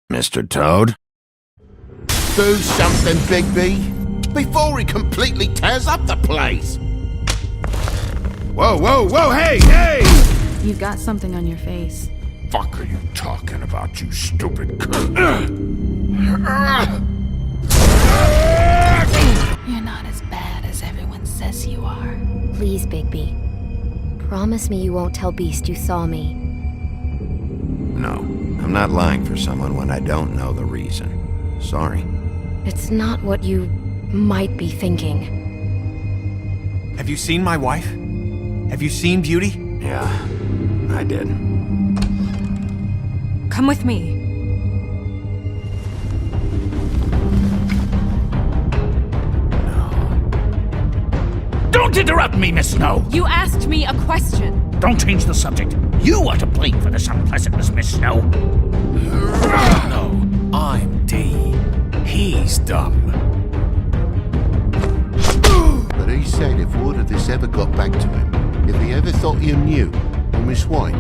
Mr. Toad? Do something, Bigby, before he completely tears up the place! Whoa, whoa, whoa, hey, hey! You've got something on your face. Fuck are you talking about, you stupid cunt? You're not as bad as everyone says you are. Please, Bigby. Promise me you won't tell Beast you saw me. No, I'm not lying for someone when I don't know the reason. Sorry. It's not what you might be thinking. Have you seen my wife? Have you seen Beauty? Yeah, I did. Come with me. Don't interrupt me, Miss Snow! You asked me a question. Don't change the subject. You are to blame for this unpleasantness, Miss Snow. No, I'm D. He's dumb. But he said if word of this ever got back to him, if he ever thought you knew, or Miss White,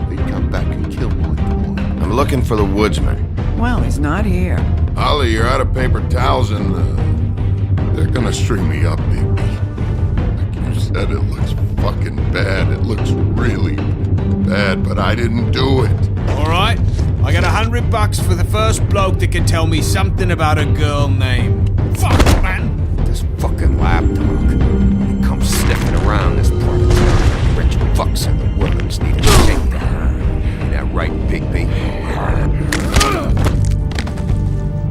he'd come back and kill my boy. I'm looking for the woodsman. Well, he's not here. Ollie, you're out of paper towels and, they're gonna string me up, Bigby. Like you said, it looks fucking bad. It looks really bad, but I didn't do it. Alright, I got $100 for the first bloke that can tell me something about a girl named. Fuck, man! This fucking lapdog. He comes sniffing around this part of town. Rich fucks in the woodlands need a shakedown. Ain't that right, Bigby?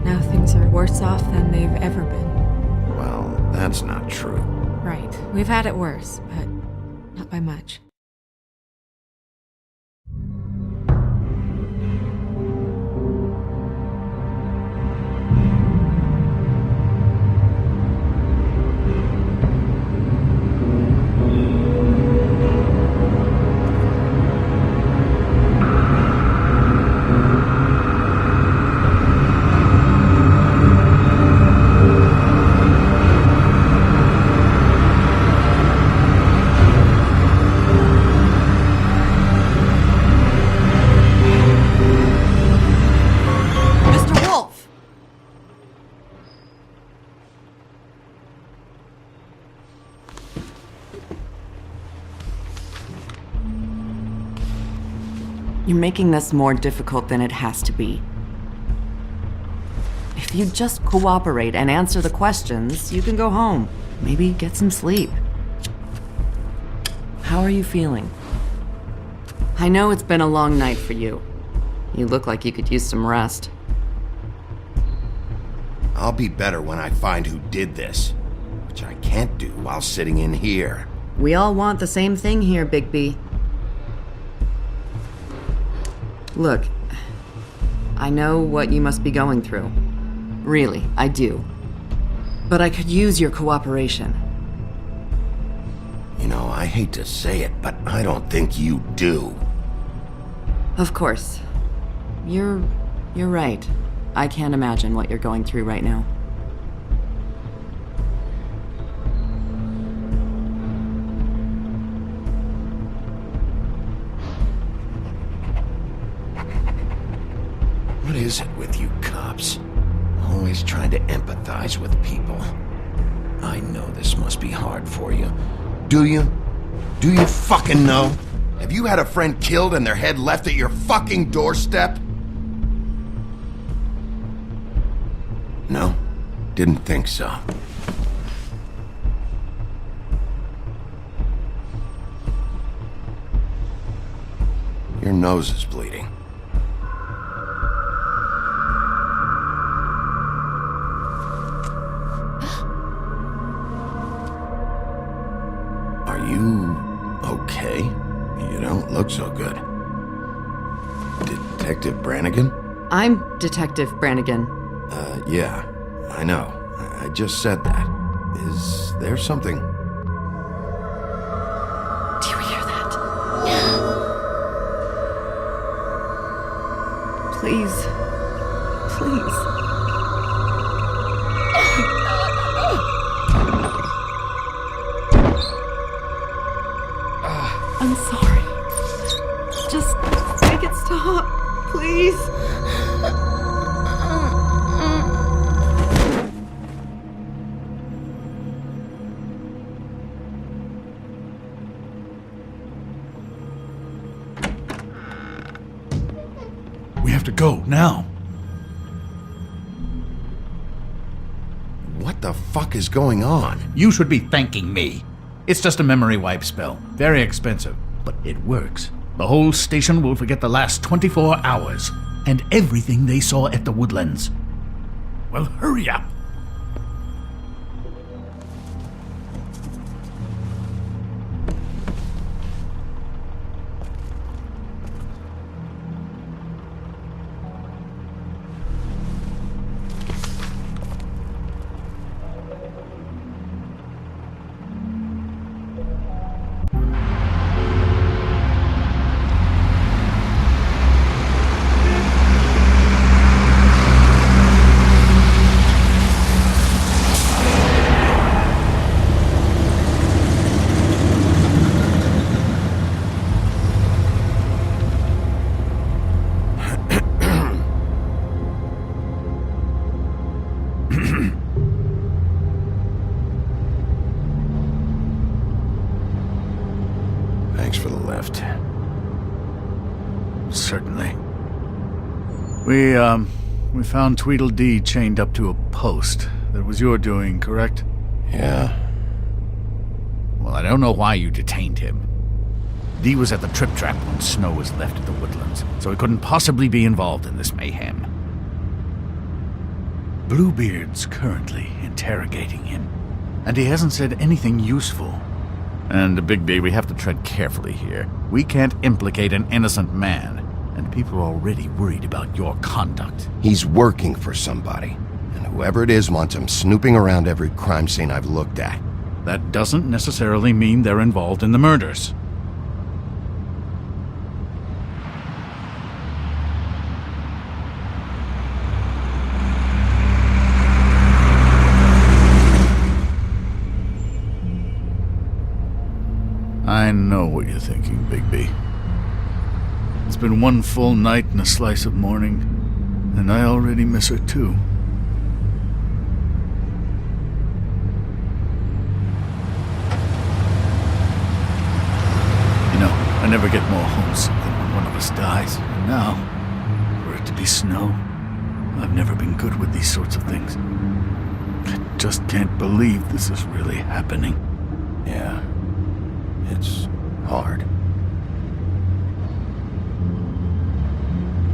Now things are worse off than they've ever been. Well, that's not true. Right. We've had it worse, but not by much. You're making this more difficult than it has to be. If you just cooperate and answer the questions, you can go home. Maybe get some sleep. How are you feeling? I know it's been a long night for you. You look like you could use some rest. I'll be better when I find who did this, which I can't do while sitting in here. We all want the same thing here, Bigby. Look, I know what you must be going through. Really, I do. But I could use your cooperation. You know, I hate to say it, but I don't think you do. Of course. You're right. I can't imagine what you're going through right now. What is it with you cops? Always trying to empathize with people. I know this must be hard for you. Do you? Do you fucking know? Have you had a friend killed and their head left at your fucking doorstep? No? Didn't think so. Your nose is bleeding. You okay? You don't look so good. Detective Brannigan? I'm Detective Brannigan. Yeah, I know. I just said that. Is there something? Do you hear that? Please. Please. I'm sorry. Just make it stop, please. We have to go now. What the fuck is going on? You should be thanking me. It's just a memory wipe spell. Very expensive, but it works. The whole station will forget the last 24 hours and everything they saw at the Woodlands. Well, hurry up. Thanks for the lift. Certainly. We found Tweedledee chained up to a post. That was your doing, correct? Yeah. Well, I don't know why you detained him. Dee was at the Trip Trap when Snow was left at the Woodlands, so he couldn't possibly be involved in this mayhem. Bluebeard's currently interrogating him, and he hasn't said anything useful. And, Bigby, we have to tread carefully here. We can't implicate an innocent man, and people are already worried about your conduct. He's working for somebody, and whoever it is wants him snooping around every crime scene I've looked at. That doesn't necessarily mean they're involved in the murders. I know what you're thinking, Bigby. It's been one full night and a slice of morning, and I already miss her too. You know, I never get more homesick than when one of us dies. And now, for it to be Snow, I've never been good with these sorts of things. I just can't believe this is really happening. Yeah. It's hard.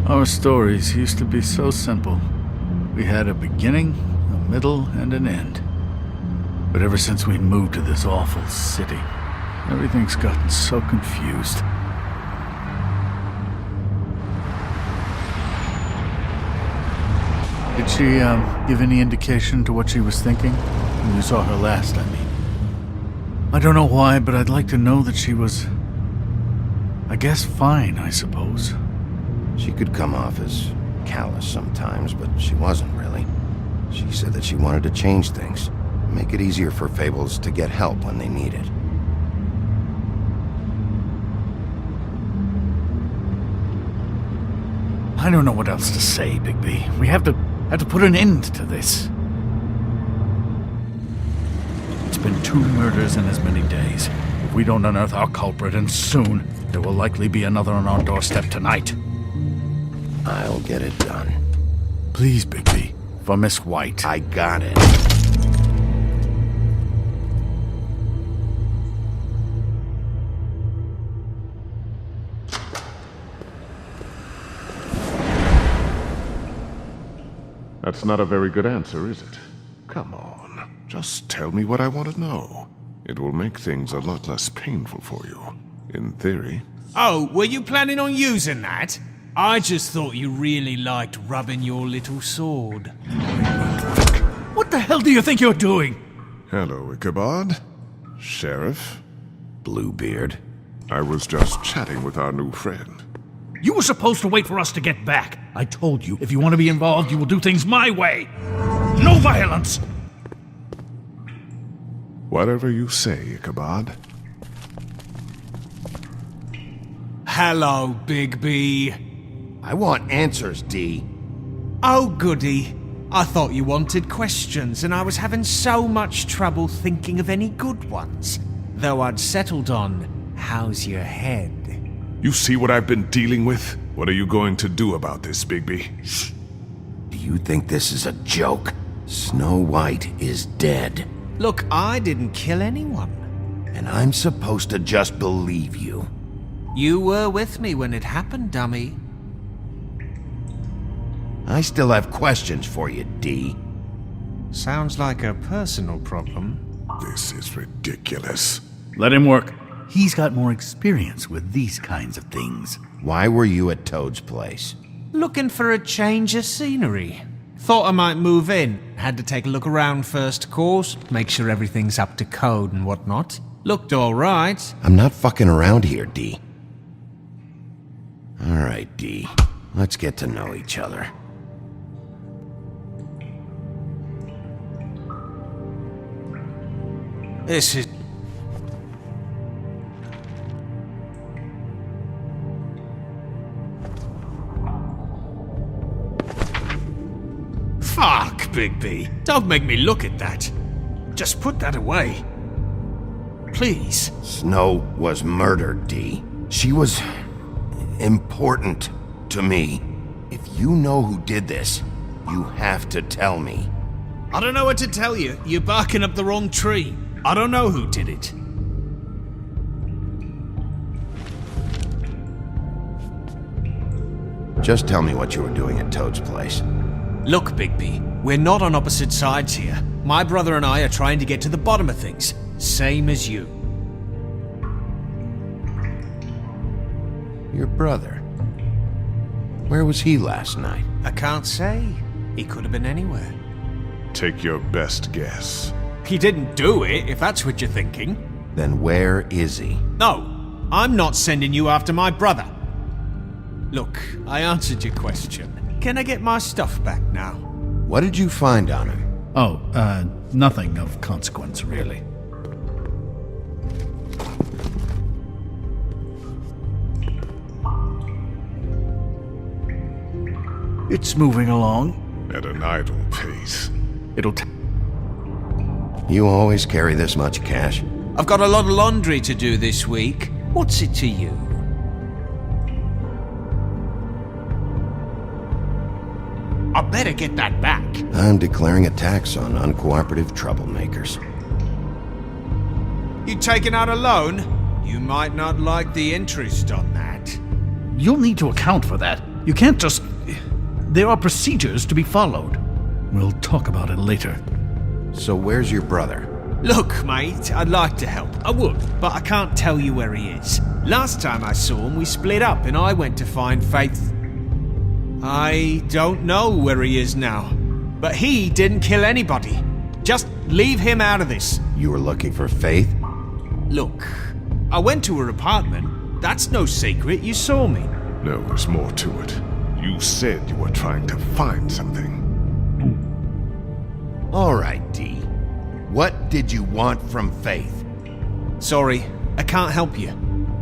Our stories used to be so simple. We had a beginning, a middle, and an end. But ever since we moved to this awful city, everything's gotten so confused. Did she, give any indication to what she was thinking? When you saw her last, I mean. I don't know why, but I'd like to know that she was, I guess, fine, I suppose. She could come off as callous sometimes, but she wasn't really. She said that she wanted to change things, make it easier for Fables to get help when they need it. I don't know what else to say, Bigby. We have to put an end to this. It's been 2 murders in as many days. If we don't unearth our culprit, and soon, there will likely be another on our doorstep tonight. I'll get it done. Please, Bigby, for Miss White. I got it. That's not a very good answer, is it? Come on. Just tell me what I want to know. It will make things a lot less painful for you, in theory. Oh, were you planning on using that? I just thought you really liked rubbing your little sword. What the hell do you think you're doing? Hello, Ichabod. Sheriff. Bluebeard. I was just chatting with our new friend. You were supposed to wait for us to get back. I told you, if you want to be involved, you will do things my way. No violence! Whatever you say, Ichabod. Hello, Bigby. I want answers, D. Oh, goody. I thought you wanted questions, and I was having so much trouble thinking of any good ones. Though I'd settled on, how's your head? You see what I've been dealing with? What are you going to do about this, Bigby? Shh. Do you think this is a joke? Snow White is dead. Look, I didn't kill anyone. And I'm supposed to just believe you. You were with me when it happened, dummy. I still have questions for you, D. Sounds like a personal problem. This is ridiculous. Let him work. He's got more experience with these kinds of things. Why were you at Toad's place? Looking for a change of scenery. Thought I might move in. Had to take a look around first, of course. Make sure everything's up to code and whatnot. Looked alright. I'm not fucking around here, D. Alright, D. Let's get to know each other. This is... Fuck, Bigby. Don't make me look at that. Just put that away. Please. Snow was murdered, D. She was... important to me. If you know who did this, you have to tell me. I don't know what to tell you. You're barking up the wrong tree. I don't know who did it. Just tell me what you were doing at Toad's place. Look, Bigby, we're not on opposite sides here. My brother and I are trying to get to the bottom of things. Same as you. Your brother? Where was he last night? I can't say. He could have been anywhere. Take your best guess. He didn't do it, if that's what you're thinking. Then where is he? No, I'm not sending you after my brother. Look, I answered your question. Can I get my stuff back now? What did you find on him? Oh, nothing of consequence, really. It's moving along. At an idle pace. It'll You always carry this much cash? I've got a lot of laundry to do this week. What's it to you? I better get that back. I'm declaring a tax on uncooperative troublemakers. You taking out a loan? You might not like the interest on that. You'll need to account for that. You can't just... There are procedures to be followed. We'll talk about it later. So where's your brother? Look, mate, I'd like to help. I would, but I can't tell you where he is. Last time I saw him, we split up and I went to find Faith. I don't know where he is now. But he didn't kill anybody. Just leave him out of this. You were looking for Faith? Look, I went to her apartment. That's no secret, you saw me. No, there's more to it. You said you were trying to find something. All right, D. What did you want from Faith? Sorry, I can't help you.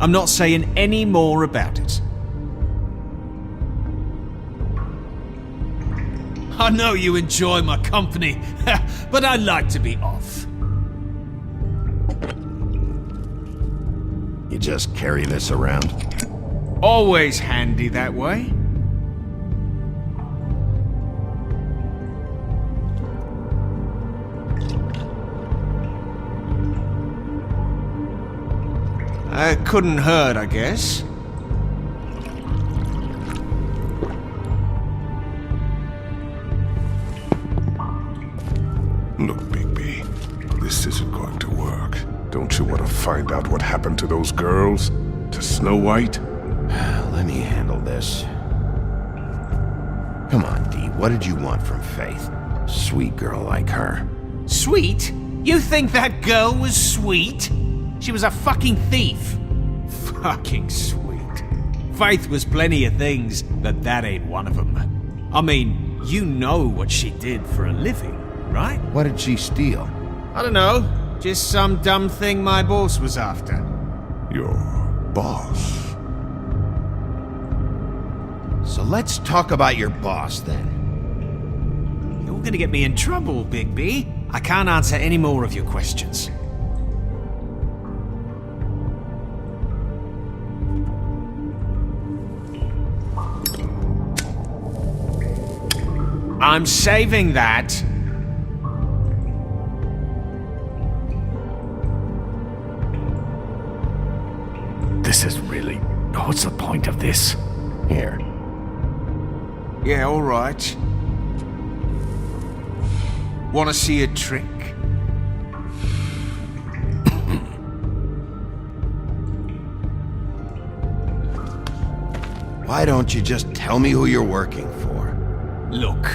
I'm not saying any more about it. I know you enjoy my company, but I'd like to be off. You just carry this around? Always handy that way. Couldn't hurt, I guess. Look, Bigby, this isn't going to work. Don't you want to find out what happened to those girls? To Snow White? Let me handle this. Come on, Dee, what did you want from Faith? Sweet girl like her. Sweet? You think that girl was sweet? She was a fucking thief. Fucking sweet. Faith was plenty of things, but that ain't one of them. I mean, you know what she did for a living, right? What did she steal? I don't know. Just some dumb thing my boss was after. Your boss? So let's talk about your boss, then. You're gonna get me in trouble, Bigby. I can't answer any more of your questions. I'm saving that. This is really... What's the point of this? Here. Yeah, all right. Want to see a trick? Why don't you just tell me who you're working for? Look,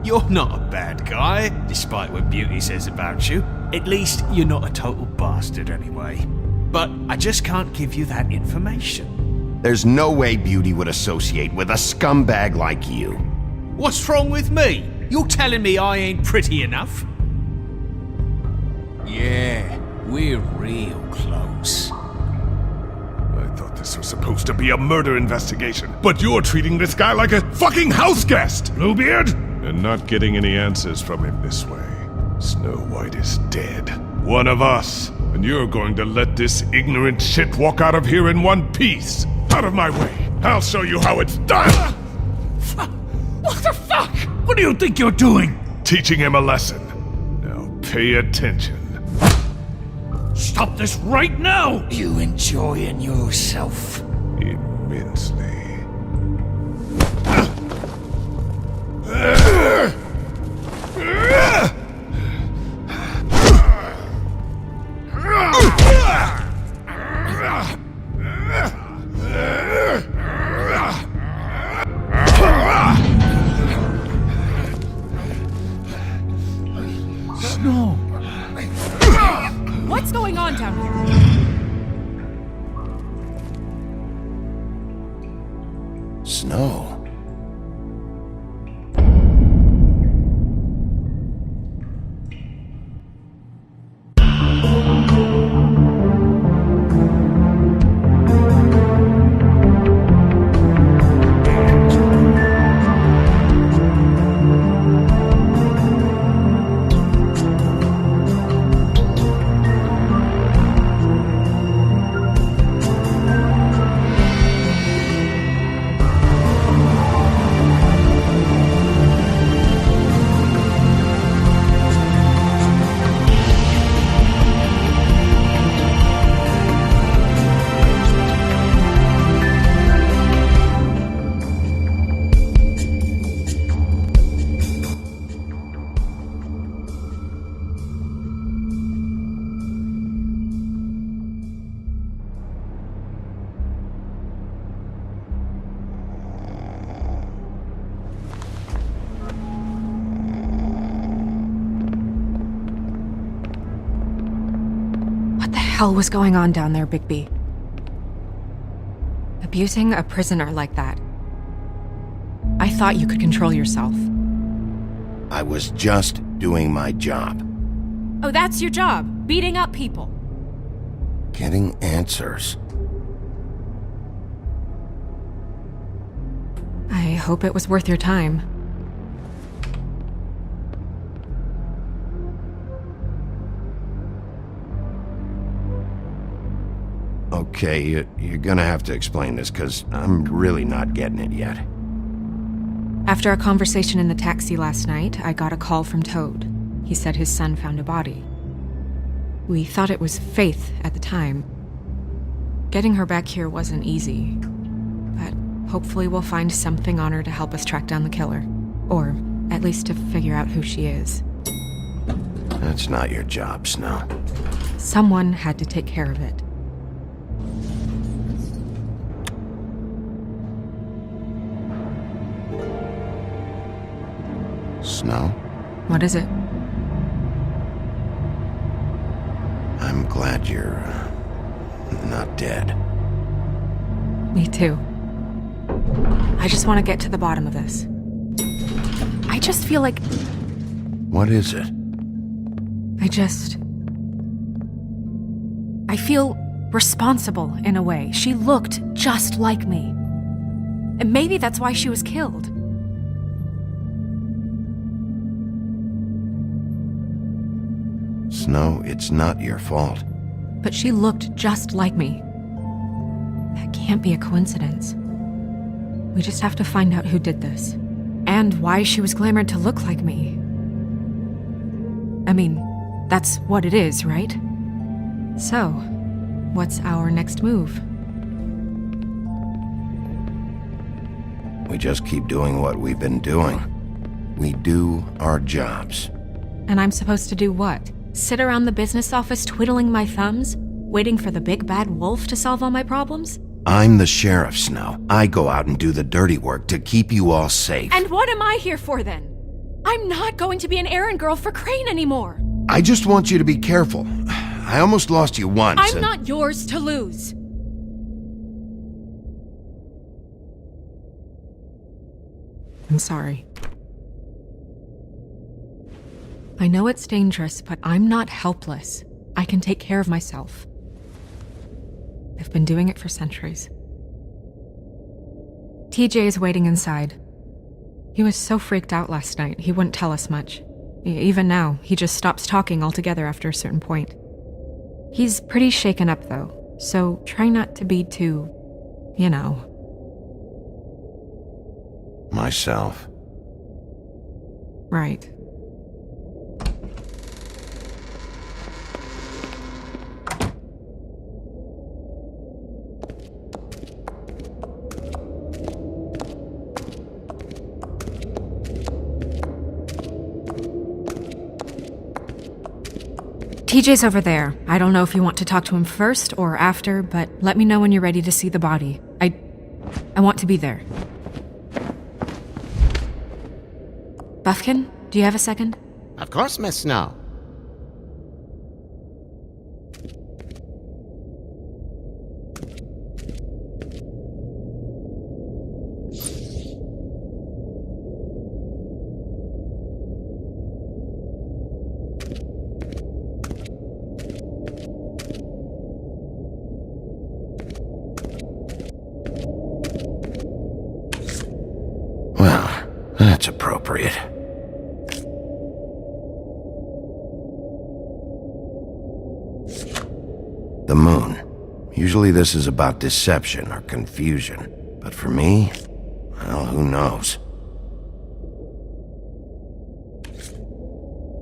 you're not a bad guy, despite what Beauty says about you. At least, you're not a total bastard anyway. But I just can't give you that information. There's no way Beauty would associate with a scumbag like you. What's wrong with me? You're telling me I ain't pretty enough? Yeah, we're real close. I thought this was supposed to be a murder investigation, but you're treating this guy like a fucking house guest, Bluebeard! And not getting any answers from him this way. Snow White is dead. One of us. And you're going to let this ignorant shit walk out of here in one piece. Out of my way. I'll show you how it's done! What the fuck? What do you think you're doing? Teaching him a lesson. Now pay attention. Stop this right now! You enjoying yourself? Immensely. Snow! What's going on down here? Snow. What the hell was going on down there, Bigby? Abusing a prisoner like that. I thought you could control yourself. I was just doing my job. Oh, that's your job, beating up people. Getting answers. I hope it was worth your time. Okay, you're gonna have to explain this, because I'm really not getting it yet. After a conversation in the taxi last night, I got a call from Toad. He said his son found a body. We thought it was Faith at the time. Getting her back here wasn't easy, but hopefully we'll find something on her to help us track down the killer. Or at least to figure out who she is. That's not your job, Snow. Someone had to take care of it. Snow, What is it? I'm glad you're not dead. Me too. I just want to get to the bottom of this. I just feel like What is it? I feel responsible in a way. She looked just like me. And maybe that's why she was killed. Snow, it's not your fault. But she looked just like me. That can't be a coincidence. We just have to find out who did this. And why she was glamored to look like me. I mean, that's what it is, right? So, what's our next move? We just keep doing what we've been doing. We do our jobs. And I'm supposed to do what? Sit around the business office twiddling my thumbs? Waiting for the big bad wolf to solve all my problems? I'm the sheriff, Snow. I go out and do the dirty work to keep you all safe. And what am I here for then? I'm not going to be an errand girl for Crane anymore. I just want you to be careful. I almost lost you once. I'm and- not yours to lose. I'm sorry. I know it's dangerous, but I'm not helpless. I can take care of myself. I've been doing it for centuries. TJ is waiting inside. He was so freaked out last night, he wouldn't tell us much. Even now, he just stops talking altogether after a certain point. He's pretty shaken up, though, so try not to be too, Myself. Right. TJ's over there. I don't know if you want to talk to him first or after, but let me know when you're ready to see the body. I want to be there. Buffkin, do you have a second? Of course, Miss Snow. Well, that's appropriate. The moon. Usually this is about deception or confusion. But for me, well, who knows?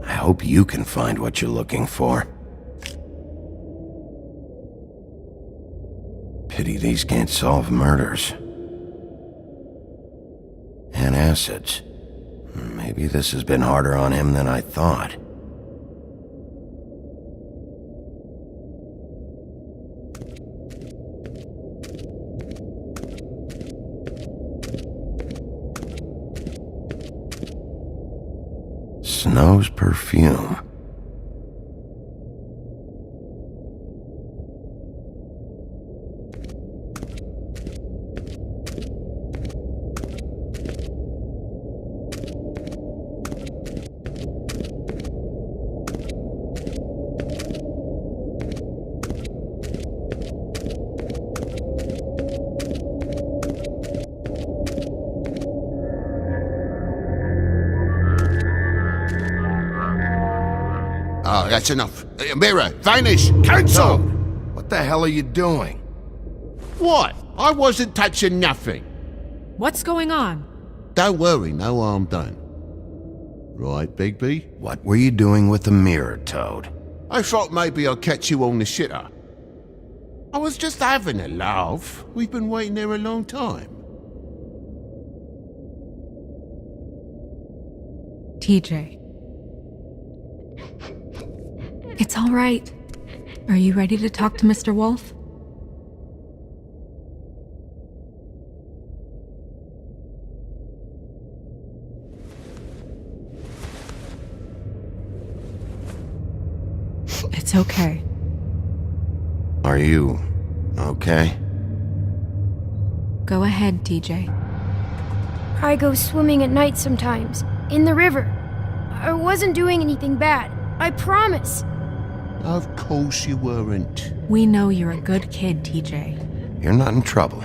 I hope you can find what you're looking for. Pity these can't solve murders. And acids. Maybe this has been harder on him than I thought. Snow's perfume. Oh, that's enough. Mirror, vanish, cancel! What the hell are you doing? What? I wasn't touching nothing. What's going on? Don't worry, no harm done. Right, Bigby? What were you doing with the mirror, Toad? I thought maybe I'd catch you on the shitter. I was just having a laugh. We've been waiting there a long time. TJ. It's all right. Are you ready to talk to Mr. Wolf? It's okay. Are you okay? Go ahead, TJ. I go swimming at night sometimes, in the river. I wasn't doing anything bad. I promise. Of course you weren't. We know you're a good kid, TJ. You're not in trouble.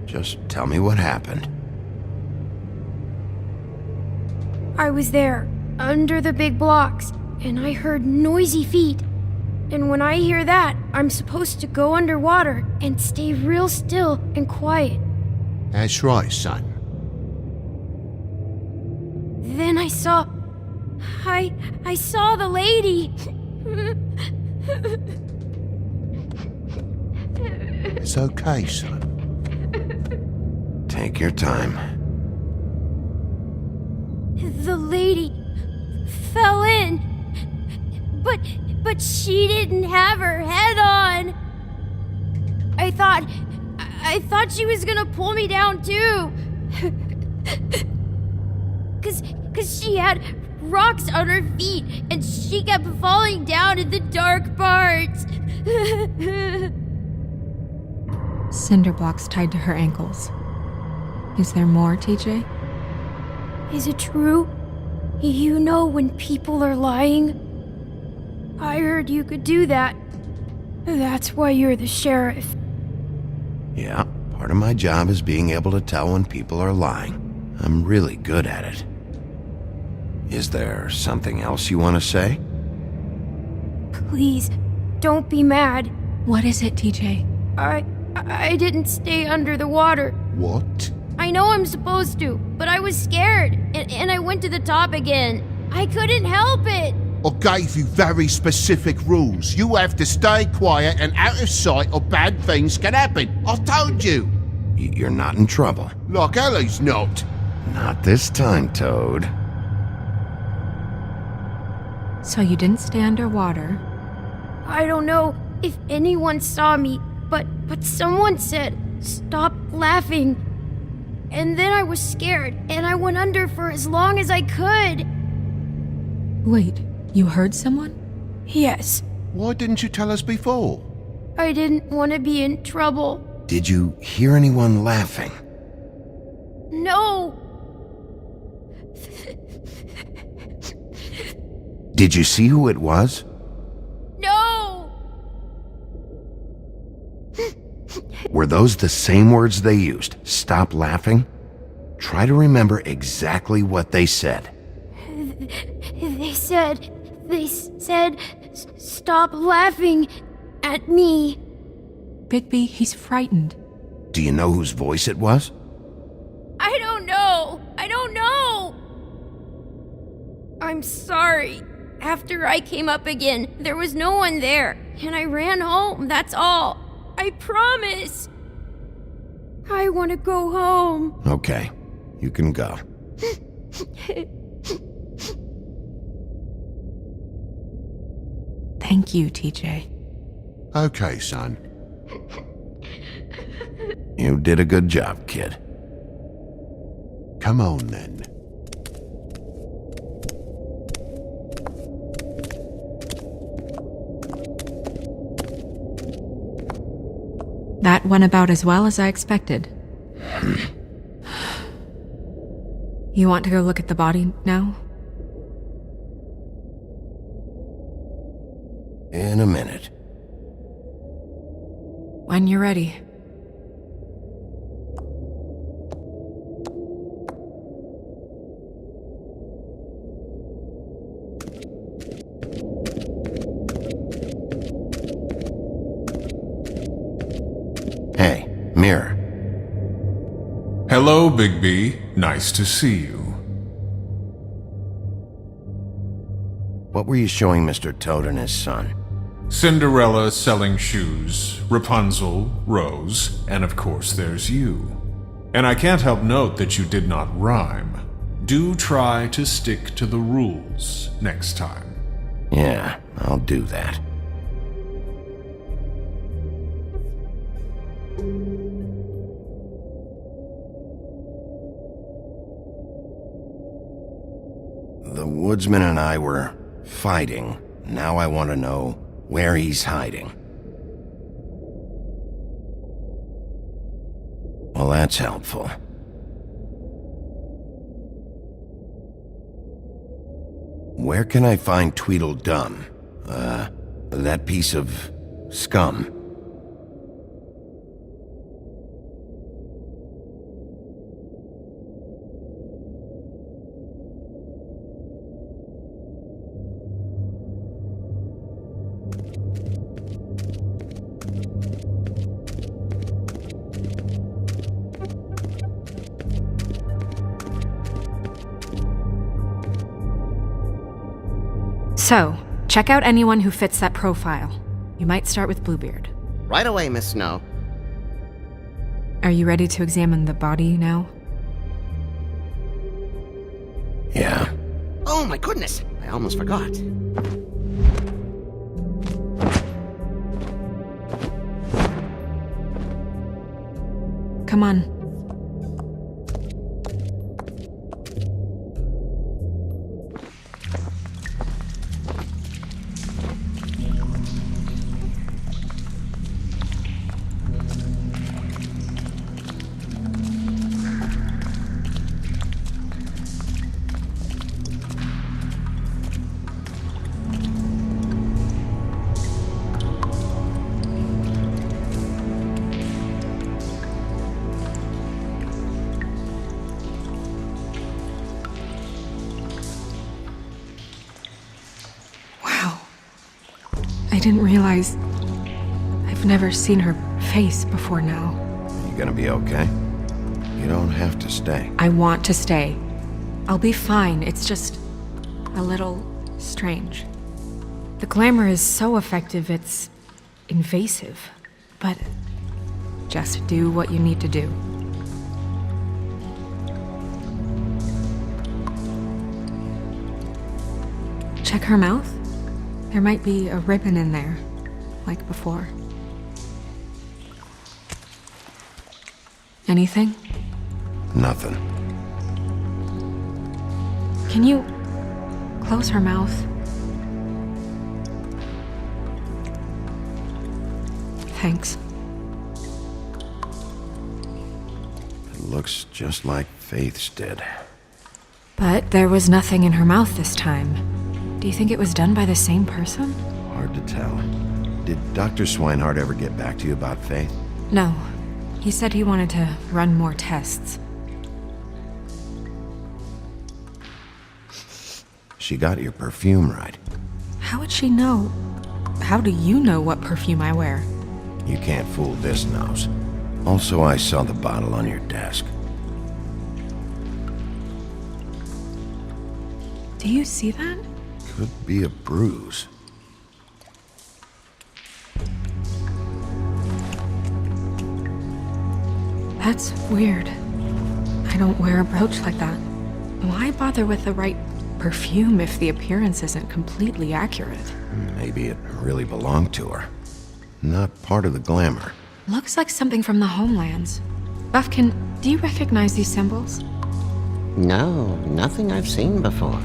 Just tell me what happened. I was there, under the big blocks, and I heard noisy feet. And when I hear that, I'm supposed to go underwater and stay real still and quiet. That's right, son. Then I saw the lady. It's okay, son. Take your time. The lady fell in. But she didn't have her head on. I thought she was gonna pull me down too. Cause she had rocks on her feet and she kept falling down in the dark parts. Cinder blocks tied to her ankles. Is there more, TJ? Is it true? You know when people are lying? I heard you could do that. That's why you're the sheriff. Yeah, part of my job is being able to tell when people are lying. I'm really good at it. Is there something else you want to say? Please, don't be mad. What is it, TJ? I didn't stay under the water. What? I know I'm supposed to, but I was scared, and I went to the top again. I couldn't help it. I gave you very specific rules. You have to stay quiet and out of sight or bad things can happen. I told you. You're not in trouble. Like Ellie's not. Not this time, Toad. So you didn't stay underwater? I don't know if anyone saw me, but someone said, "Stop laughing." And then I was scared, and I went under for as long as I could. Wait, you heard someone? Yes. Why didn't you tell us before? I didn't want to be in trouble. Did you hear anyone laughing? No. Did you see who it was? No. Were those the same words they used? Stop laughing? Try to remember exactly what they said. They said, "Stop laughing at me." Bigby, he's frightened. Do you know whose voice it was? I don't know. I'm sorry. After I came up again, there was no one there, and I ran home, that's all. I promise. I want to go home. Okay, you can go. Thank you, TJ. Okay, son. You did a good job, kid. Come on, then. That went about as well as I expected. You want to go look at the body now? In a minute. When you're ready. Hey, Mirror. Hello, Bigby. Nice to see you. What were you showing Mr. Toad and his son? Cinderella selling shoes, Rapunzel, Rose, and of course there's you. And I can't help note that you did not rhyme. Do try to stick to the rules next time. Yeah, I'll do that. The woodsman and I were fighting. Now I want to know where he's hiding. Well, that's helpful. Where can I find Tweedledum? That piece of scum. So, check out anyone who fits that profile. You might start with Bluebeard. Right away, Miss Snow. Are you ready to examine the body now? Yeah. Oh my goodness! I almost forgot. Come on. I didn't realize I've never seen her face before now. You gonna be okay? You don't have to stay. I want to stay. I'll be fine. It's just a little strange. The glamour is so effective, it's invasive. But just do what you need to do. Check her mouth. There might be a ribbon in there, like before. Anything? Nothing. Can you close her mouth? Thanks. It looks just like Faith's did. But there was nothing in her mouth this time. Do you think it was done by the same person? Hard to tell. Did Dr. Swinehart ever get back to you about Faith? No. He said he wanted to run more tests. She got your perfume right. How would she know? How do you know what perfume I wear? You can't fool this nose. Also, I saw the bottle on your desk. Do you see that? Could be a bruise. That's weird. I don't wear a brooch like that. Why bother with the right perfume if the appearance isn't completely accurate? Maybe it really belonged to her. Not part of the glamour. Looks like something from the Homelands. Buffkin, do you recognize these symbols? No, nothing I've seen before.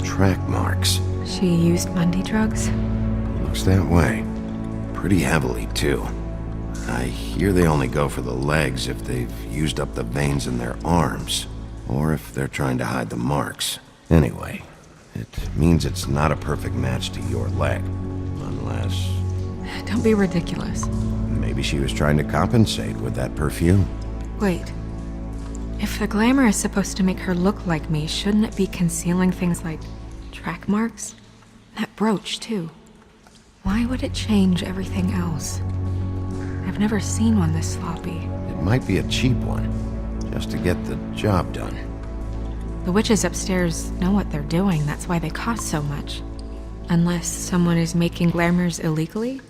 Track marks. She used Mundy drugs? Looks that way. Pretty heavily, too. I hear they only go for the legs if they've used up the veins in their arms, or if they're trying to hide the marks. Anyway, it means it's not a perfect match to your leg. Unless... Don't be ridiculous. maybe she was trying to compensate with that perfume. Wait. If the glamour is supposed to make her look like me, shouldn't it be concealing things like track marks? That brooch, too. Why would it change everything else? I've never seen one this sloppy. It might be a cheap one, just to get the job done. The witches upstairs know what they're doing, that's why they cost so much. Unless someone is making glamours illegally?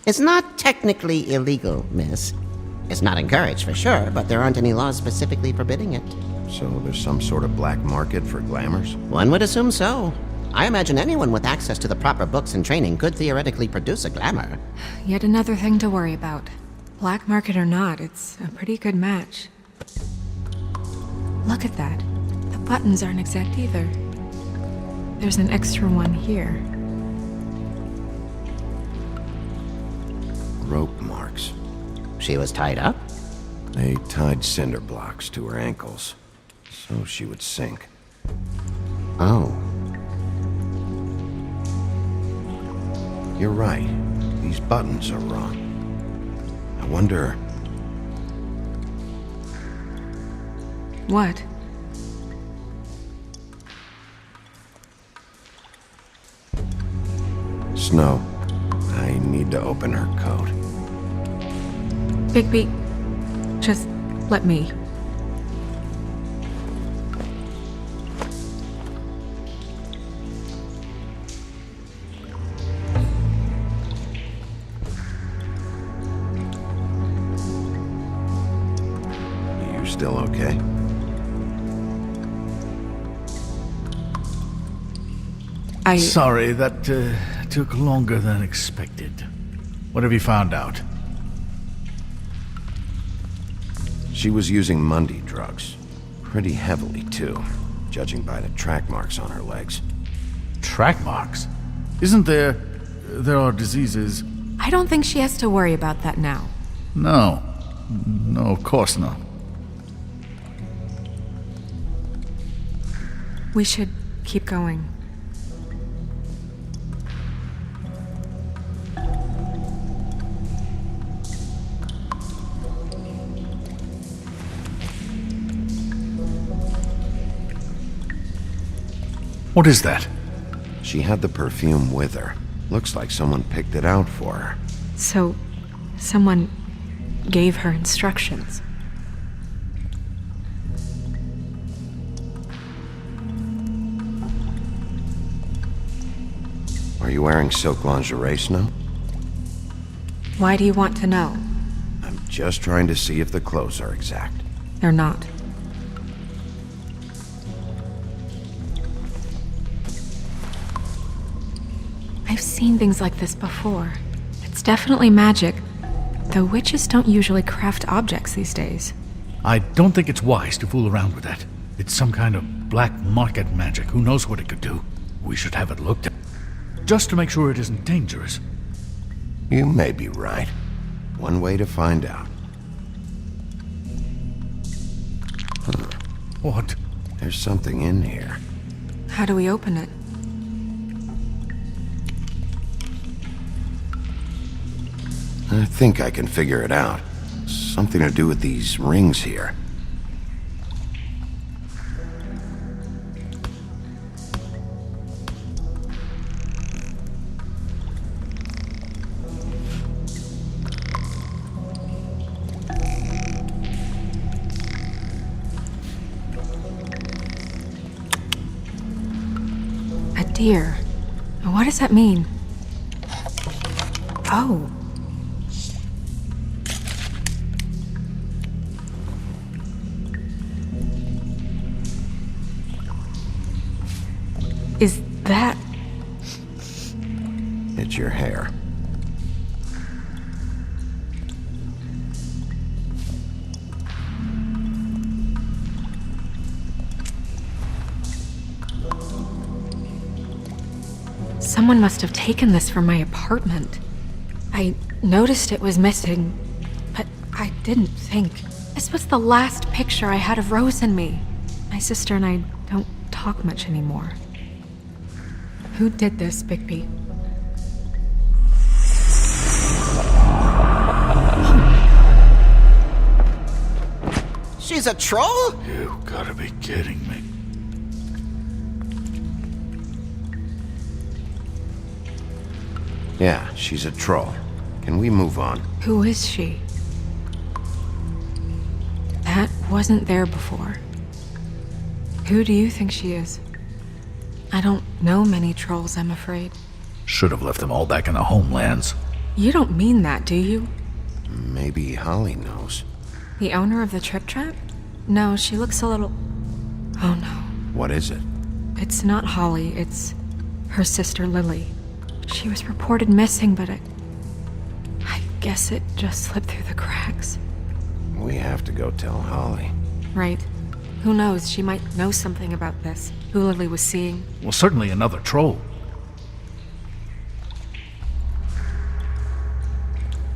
It's not technically illegal, miss. It's not encouraged for sure, but there aren't any laws specifically forbidding it. So there's some sort of black market for glamours? One would assume so. I imagine anyone with access to the proper books and training could theoretically produce a glamour. Yet another thing to worry about. Black market or not, it's a pretty good match. Look at that. The buttons aren't exact either. There's an extra one here. Rope marks. She was tied up? They tied cinder blocks to her ankles, so she would sink. Oh. You're right. These buttons are wrong. I wonder... What? Snow, I need to open her coat. Bigby, just let me. You still okay? Sorry, that took longer than expected. What have you found out? She was using Mundy drugs. Pretty heavily, too, judging by the track marks on her legs. Track marks? Isn't there... there are diseases... I don't think she has to worry about that now. No. No, of course not. We should keep going. What is that? She had the perfume with her. Looks like someone picked it out for her. So, someone gave her instructions. Are you wearing silk lingerie, Snow? Why do you want to know? I'm just trying to see if the clothes are exact. They're not. I've seen things like this before. It's definitely magic, though witches don't usually craft objects these days. I don't think it's wise to fool around with that. It's some kind of black market magic. Who knows what it could do? We should have it looked at. Just to make sure it isn't dangerous. You may be right. One way to find out. Huh. What? There's something in here. How do we open it? I think I can figure it out. Something to do with these rings here. A deer. What does that mean? Oh. Is that... It's your hair. Someone must have taken this from my apartment. I noticed it was missing, but I didn't think. This was the last picture I had of Rose and me. My sister and I don't talk much anymore. Who did this, Bigby? She's a troll? You gotta be kidding me. Yeah, she's a troll. Can we move on? Who is she? That wasn't there before. Who do you think she is? I don't know many trolls, I'm afraid. Should have left them all back in the homelands. You don't mean that, do you? Maybe Holly knows. The owner of the Trip Trap? No, she looks a little... Oh no. What is it? It's not Holly, it's her sister Lily. She was reported missing, but I guess it just slipped through the cracks. We have to go tell Holly. Right. Who knows, she might know something about this. Who Lily was seeing. Well, certainly another troll.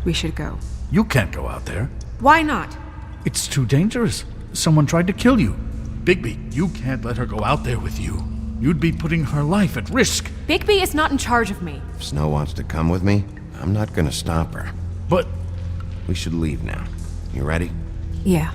We should go. You can't go out there. Why not? It's too dangerous. Someone tried to kill you. Bigby, you can't let her go out there with you. You'd be putting her life at risk. Bigby is not in charge of me. If Snow wants to come with me, I'm not gonna stop her. But... We should leave now. You ready? Yeah.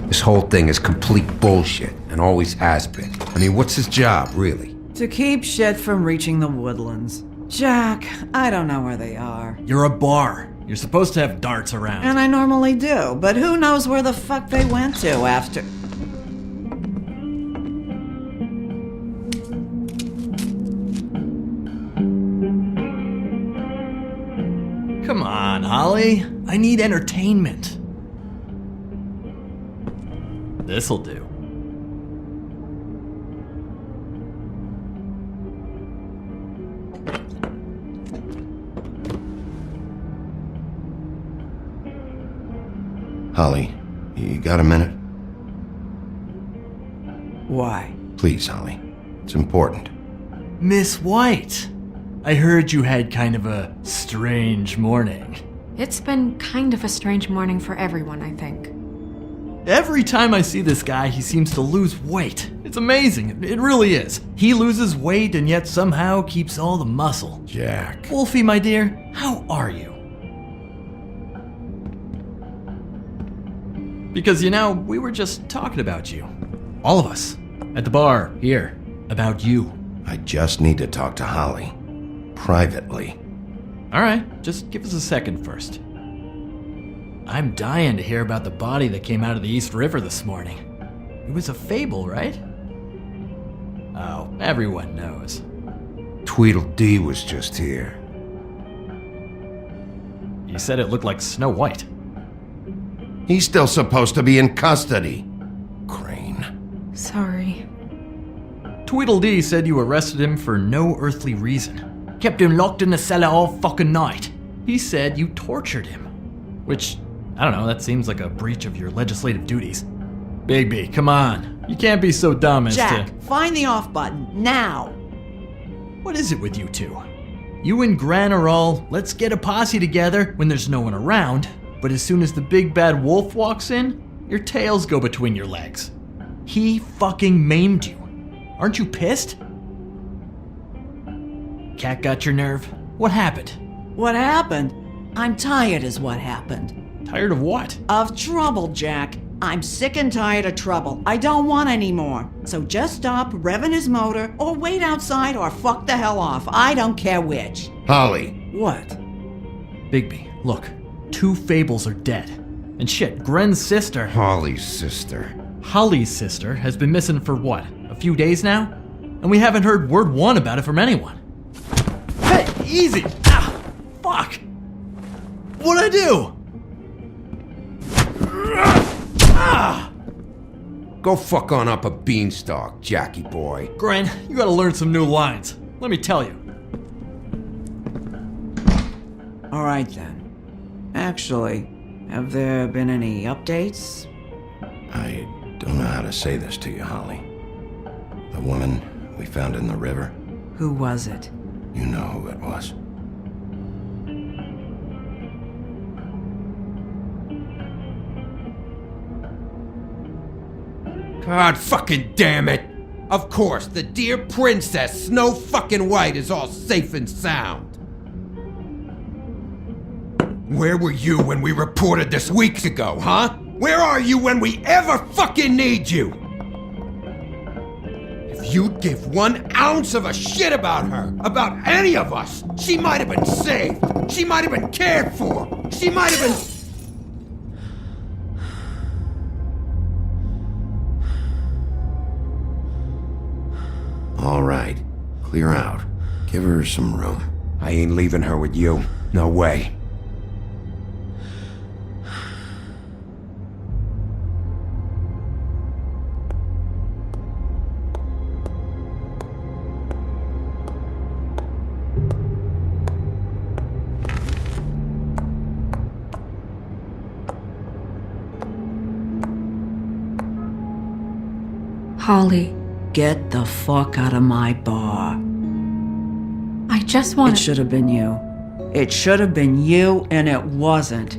This whole thing is complete bullshit, and always has been. I mean, what's his job, really? To keep shit from reaching the woodlands. Jack, I don't know where they are. You're a bar. You're supposed to have darts around. And I normally do, but who knows where the fuck they went to after... Come on, Holly. I need entertainment. This'll do. Holly, you got a minute? Why? Please, Holly. It's important. Miss White, I heard you had kind of a strange morning. It's been kind of a strange morning for everyone, I think. Every time I see this guy, he seems to lose weight. It's amazing. It really is. He loses weight and yet somehow keeps all the muscle. Jack. Wolfie, my dear, how are you? Because, you know, we were just talking about you. All of us. At the bar, here. About you. I just need to talk to Holly. Privately. Alright, just give us a second first. I'm dying to hear about the body that came out of the East River this morning. It was a fable, right? Oh, everyone knows. Tweedledee was just here. You said it looked like Snow White. He's still supposed to be in custody. Crane. Sorry. Tweedledee said you arrested him for no earthly reason. Kept him locked in the cellar all fucking night. He said you tortured him. Which, I don't know, that seems like a breach of your legislative duties. Bigby, come on. You can't be so dumb as Jack, find the off button, now! What is it with you two? You and Gran are all, let's get a posse together when there's no one around, but as soon as the big bad wolf walks in, your tails go between your legs. He fucking maimed you. Aren't you pissed? Cat got your nerve? What happened? What happened? I'm tired is what happened. Tired of what? Of trouble, Jack. I'm sick and tired of trouble. I don't want any more. So just stop revving his motor, or wait outside, or fuck the hell off. I don't care which. Holly. What? Bigby, look. 2 fables are dead. And shit, Gren's sister... Holly's sister. Holly's sister has been missing for what? A few days now? And we haven't heard word one about it from anyone. Hey, easy! Ah, fuck! What'd I do? Ah! Go fuck on up a beanstalk, Jackie boy. Gren, you gotta learn some new lines. Let me tell you. All right then. Actually, have there been any updates? I don't know how to say this to you, Holly. The woman we found in the river. Who was it? You know who it was. God fucking damn it! Of course, the dear princess Snow fucking White is all safe and sound. Where were you when we reported this weeks ago, huh? Where are you when we ever fucking need you? If you'd give 1 ounce of a shit about her, about any of us. She might have been saved. She might have been cared for. She might have been... All right. Clear out. Give her some room. I ain't leaving her with you. No way. Holly, Get the fuck out of my bar. I just want It should have been you. It should have been you, and it wasn't.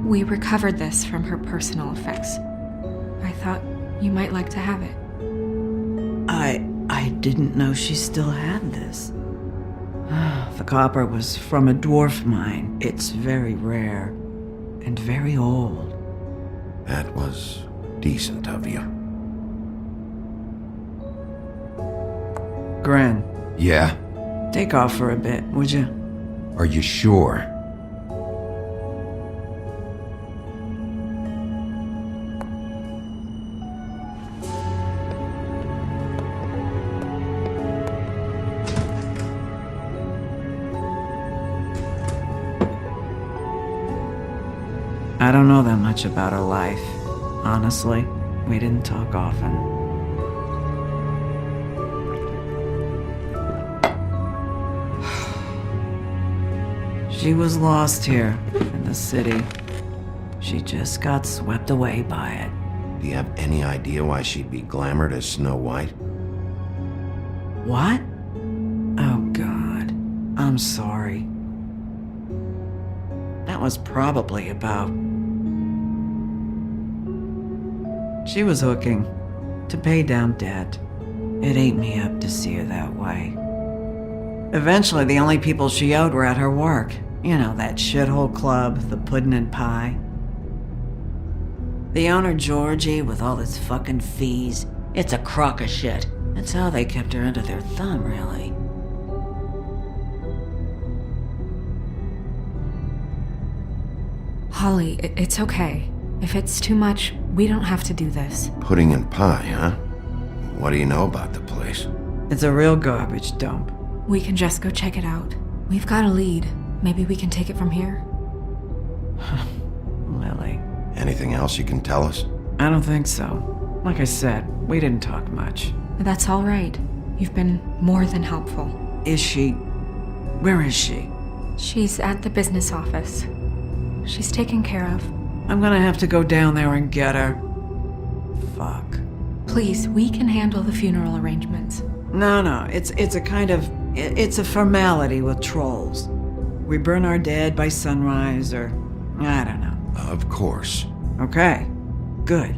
We recovered this from her personal effects. I thought you might like to have it. I didn't know she still had this. The copper was from a dwarf mine. It's very rare and very old. That was decent of you. Gren, Yeah? take off for a bit, would you? Are you sure? I don't know that much about her life. Honestly, we didn't talk often. She was lost here in the city. She just got swept away by it. Do you have any idea why she'd be glamored as Snow White? What? Oh, God. I'm sorry. That was probably about... She was hooking to pay down debt. It ate me up to see her that way. Eventually, the only people she owed were at her work. You know, that shithole club, the Puddin' and Pie. The owner, Georgie, with all his fucking fees, it's a crock of shit. That's how they kept her under their thumb, really. Holly, it's okay. If it's too much, we don't have to do this. Pudding and pie, huh? What do you know about the place? It's a real garbage dump. We can just go check it out. We've got a lead. Maybe we can take it from here. Lily. Anything else you can tell us? I don't think so. Like I said, we didn't talk much. That's all right. You've been more than helpful. Is she... Where is she? She's at the business office. She's taken care of. I'm gonna have to go down there and get her. Fuck. Please, we can handle the funeral arrangements. No, it's a kind of... It's a formality with trolls. We burn our dead by sunrise, or... I don't know. Of course. Okay. Good.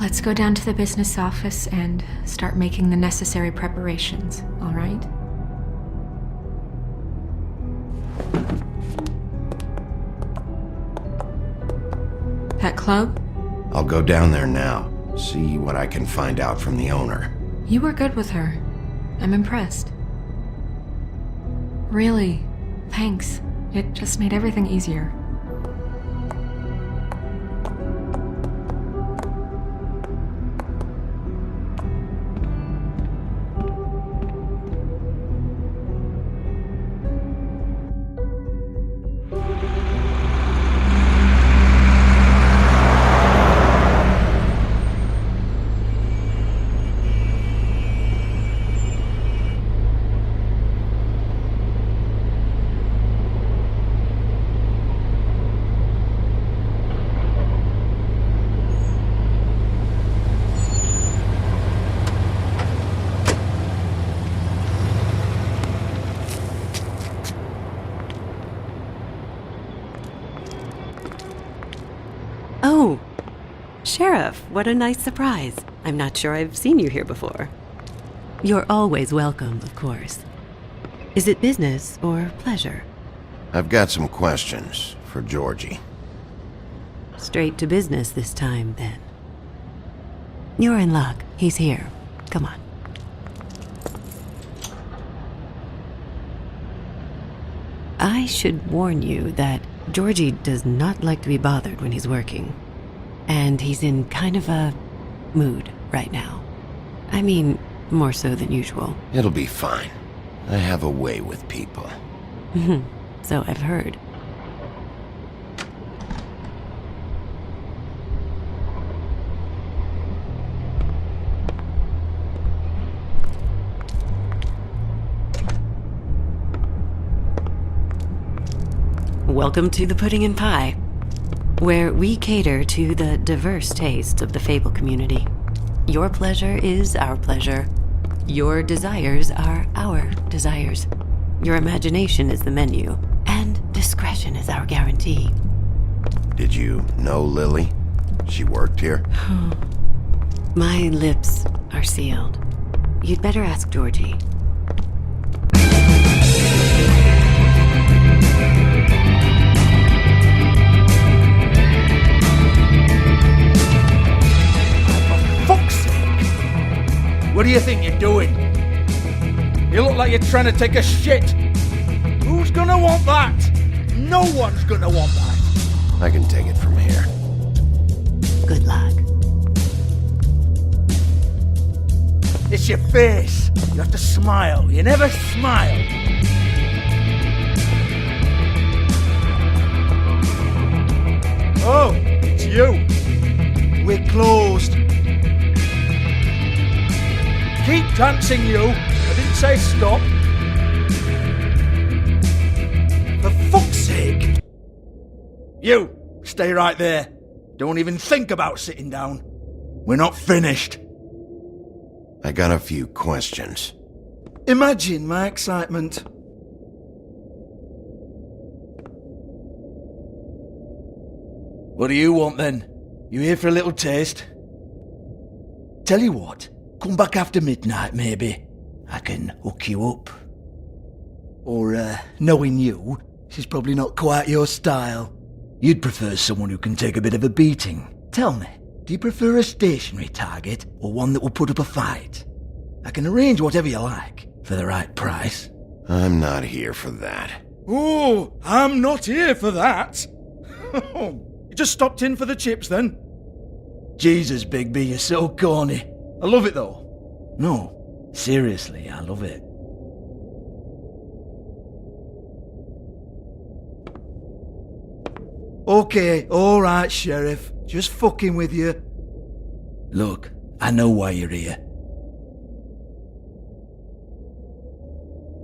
Let's go down to the business office and start making the necessary preparations, all right? That club? I'll go down there now. See what I can find out from the owner. You were good with her. I'm impressed. Really, thanks. It just made everything easier. Oh, Sheriff, what a nice surprise. I'm not sure I've seen you here before. You're always welcome, of course. Is it business or pleasure? I've got some questions for Georgie. Straight to business this time, then. You're in luck. He's here. Come on. I should warn you that Georgie does not like to be bothered when he's working. And he's in kind of a mood right now. I mean, more so than usual. It'll be fine. I have a way with people. So I've heard. Welcome to the Pudding and Pie, where we cater to the diverse tastes of the Fable community. Your pleasure is our pleasure. Your desires are our desires. Your imagination is the menu, and discretion is our guarantee. Did you know Lily? She worked here? My lips are sealed. You'd better ask Georgie. What do you think you're doing? You look like you're trying to take a shit. Who's gonna want that? No one's gonna want that. I can take it from here. Good luck. It's your face. You have to smile. You never smile. Oh, it's you. We're closed. Keep dancing, you. I didn't say stop. For fuck's sake. You, stay right there. Don't even think about sitting down. We're not finished. I got a few questions. Imagine my excitement. What do you want then? You here for a little taste? Tell you what. Come back after midnight, maybe. I can hook you up. Or, knowing you, she's probably not quite your style. You'd prefer someone who can take a bit of a beating. Tell me, do you prefer a stationary target or one that will put up a fight? I can arrange whatever you like, for the right price. I'm not here for that. Oh, I'm not here for that. You just stopped in for the chips then? Jesus, Bigby, you're so corny. I love it though. No, seriously, I love it. Okay, alright, Sheriff. Just fucking with you. Look, I know why you're here.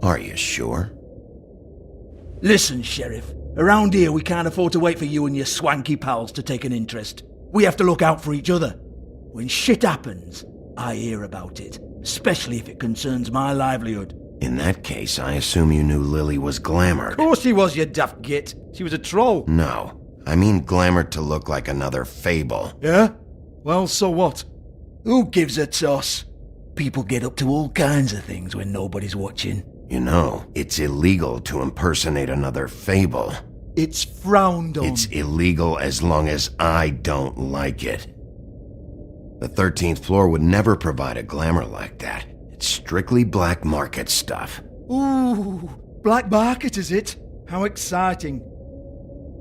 Are you sure? Listen, Sheriff. Around here, we can't afford to wait for you and your swanky pals to take an interest. We have to look out for each other. When shit happens, I hear about it, especially if it concerns my livelihood. In that case, I assume you knew Lily was glamored. Of course she was, you daft git. She was a troll. No, I mean glamored to look like another Fable. Yeah? Well, so what? Who gives a toss? People get up to all kinds of things when nobody's watching. You know, it's illegal to impersonate another Fable. It's frowned on. It's illegal as long as I don't like it. The 13th floor would never provide a glamour like that. It's strictly black market stuff. Ooh, black market is it? How exciting.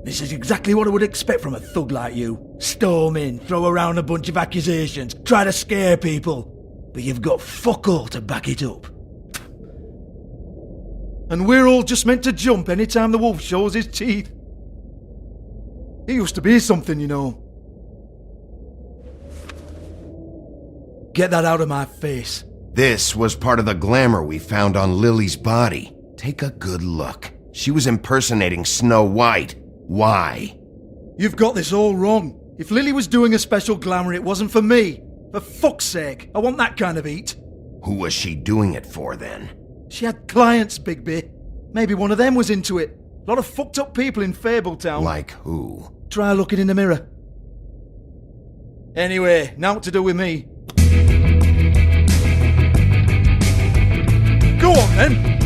This is exactly what I would expect from a thug like you. Storm in, throw around a bunch of accusations, try to scare people. But you've got fuck all to back it up. And we're all just meant to jump any time the wolf shows his teeth. He used to be something, you know. Get that out of my face. This was part of the glamour we found on Lily's body. Take a good look. She was impersonating Snow White. Why? You've got this all wrong. If Lily was doing a special glamour, it wasn't for me. For fuck's sake, I want that kind of eat. Who was she doing it for then? She had clients, Bigby. Maybe one of them was into it. A lot of fucked up people in Fabletown. Like who? Try looking in the mirror. Anyway, now what to do with me? Go on then.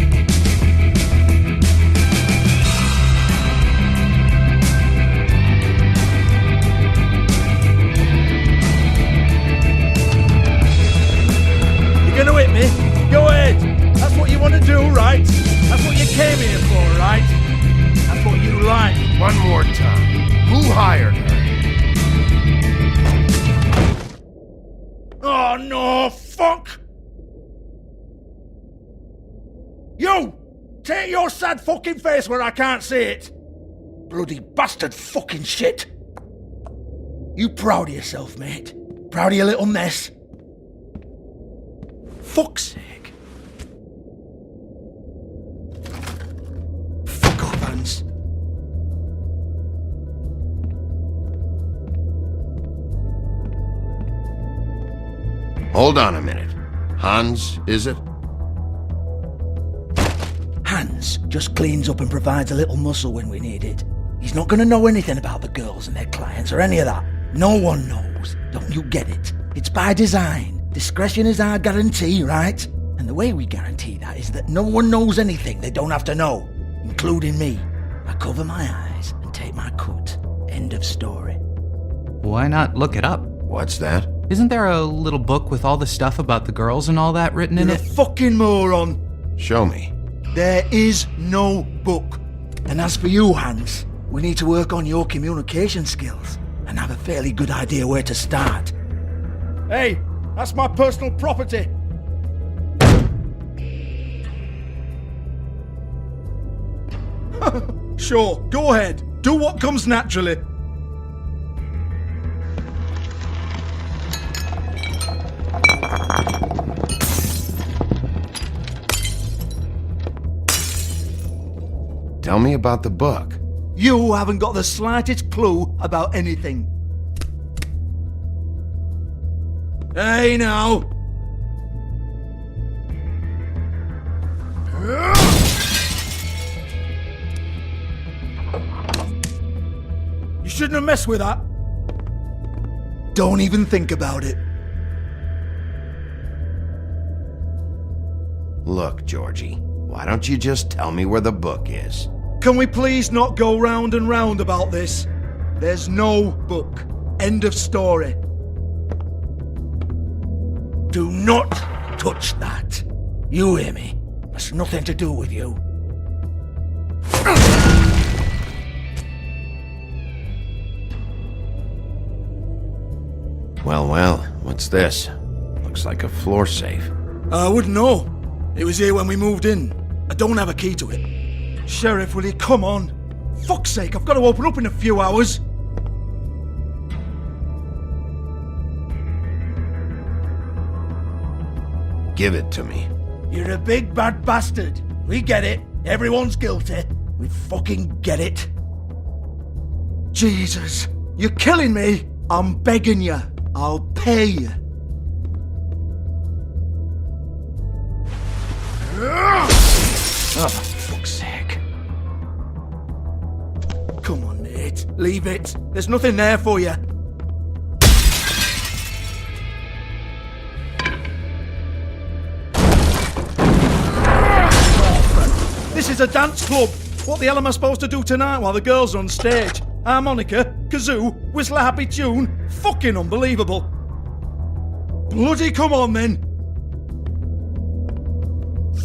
hired her. Oh no, fuck! You! Take your sad fucking face where I can't see it! Bloody bastard fucking shit! You proud of yourself, mate? Proud of your little mess? Fuck's sake. Fuck off, Hans. Hold on a minute. Hans, is it? Hans just cleans up and provides a little muscle when we need it. He's not gonna know anything about the girls and their clients or any of that. No one knows. Don't you get it? It's by design. Discretion is our guarantee, right? And the way we guarantee that is that no one knows anything they don't have to know, including me. I cover my eyes and take my cut. End of story. Why not look it up? What's that? Isn't there a little book with all the stuff about the girls and all that written in You're it? a fucking moron. Show me. There is no book. And as for you, Hans, we need to work on your communication skills and have a fairly good idea where to start. Hey, that's my personal property. Sure, go ahead. Do what comes naturally. Tell me about the book. You haven't got the slightest clue about anything. Hey now! You shouldn't have messed with that. Don't even think about it. Look, Georgie, why don't you just tell me where the book is? Can we please not go round and round about this? There's no book. End of story. Do not touch that. You hear me? That's nothing to do with you. Well, what's this? Looks like a floor safe. I wouldn't know. It was here when we moved in. I don't have a key to it. Sheriff, will you come on? Fuck's sake, I've got to open up in a few hours. Give it to me. You're a big bad bastard. We get it. Everyone's guilty. We fucking get it. Jesus, you're killing me. I'm begging you. I'll pay you. Oh, for fuck's sake. Come on, mate. Leave it. There's nothing there for you. This is a dance club. What the hell am I supposed to do tonight while the girls are on stage? Harmonica, kazoo, whistle a happy tune? Fucking unbelievable. Bloody come on then.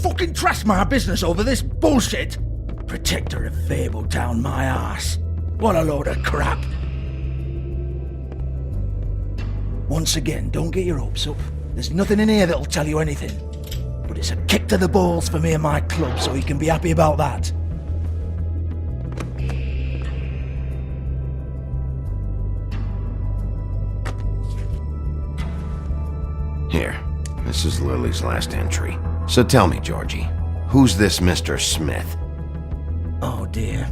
Fucking trash my business over this bullshit. Protector of Fabletown, my ass. What a load of crap. Once again, don't get your hopes up. There's nothing in here that'll tell you anything. But it's a kick to the balls for me and my club, so you can be happy about that. Here, this is Lily's last entry. So tell me, Georgie, who's this Mr. Smith? Oh dear.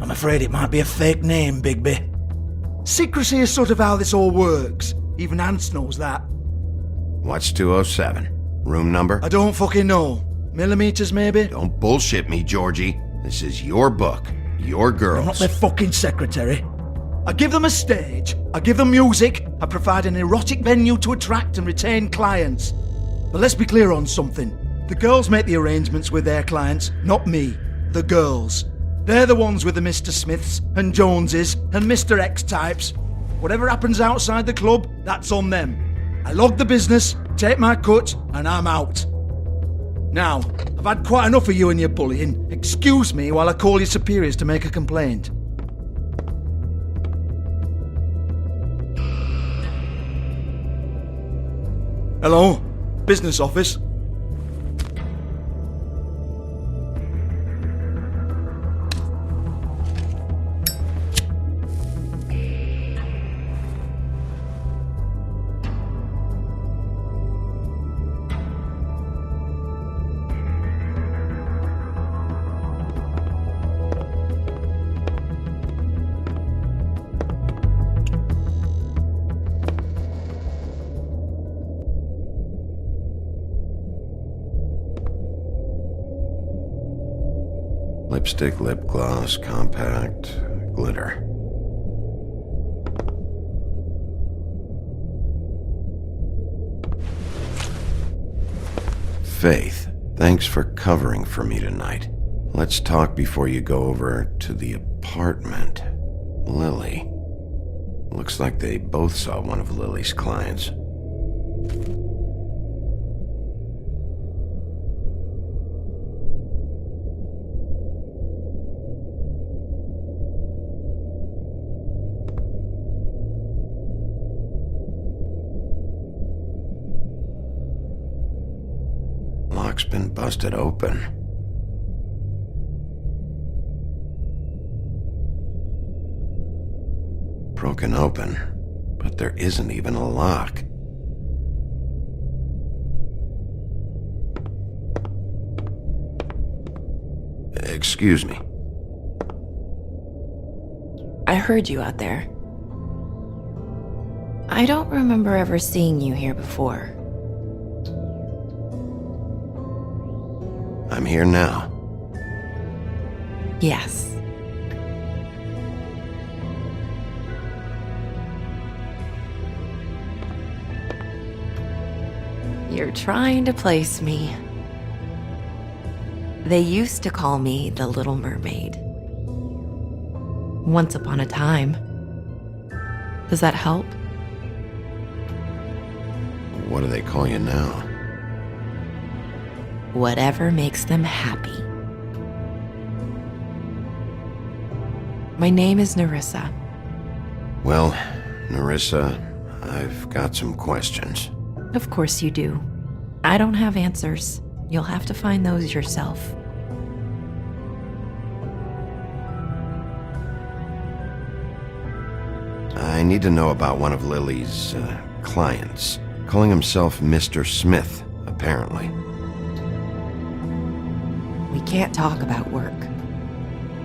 I'm afraid it might be a fake name, Bigby. Secrecy is sort of how this all works. Even Hans knows that. What's 207? Room number? I don't fucking know. Millimeters, maybe? Don't bullshit me, Georgie. This is your book. Your girls. I'm not their fucking secretary. I give them a stage. I give them music. I provide an erotic venue to attract and retain clients. But let's be clear on something. The girls make the arrangements with their clients, not me. The girls. They're the ones with the Mr. Smiths and Joneses and Mr. X types. Whatever happens outside the club, that's on them. I log the business, take my cut, and I'm out. Now, I've had quite enough of you and your bullying. Excuse me while I call your superiors to make a complaint. Hello? Business office? Lipstick, lip gloss, compact, glitter. Faith, thanks for covering for me tonight. Let's talk before you go over to the apartment. Lily. Looks like they both saw one of Lily's clients. Lock's been busted open. Broken open, but there isn't even a lock. Excuse me. I heard you out there. I don't remember ever seeing you here before. I'm here now. Yes. You're trying to place me. They used to call me the Little Mermaid. Once upon a time. Does that help? What do they call you now? Whatever makes them happy. My name is Nerissa. Well, Nerissa, I've got some questions. Of course you do. I don't have answers. You'll have to find those yourself. I need to know about one of Lily's clients. Calling himself Mr. Smith, apparently. We can't talk about work.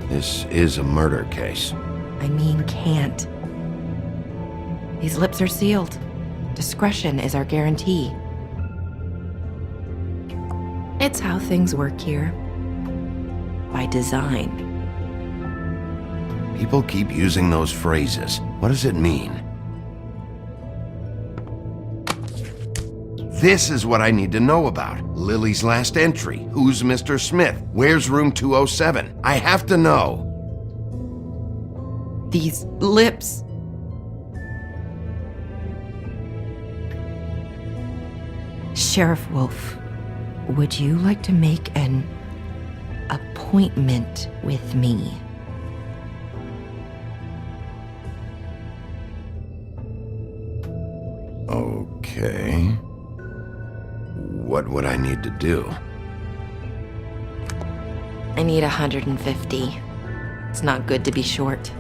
This is a murder case. I mean can't. These lips are sealed. Discretion is our guarantee. It's how things work here. By design. People keep using those phrases. What does it mean? This is what I need to know about. Lily's last entry. Who's Mr. Smith? Where's room 207? I have to know. These lips. Sheriff Wolf, would you like to make an appointment with me? Okay. What would I need to do? I need 150. It's not good to be short.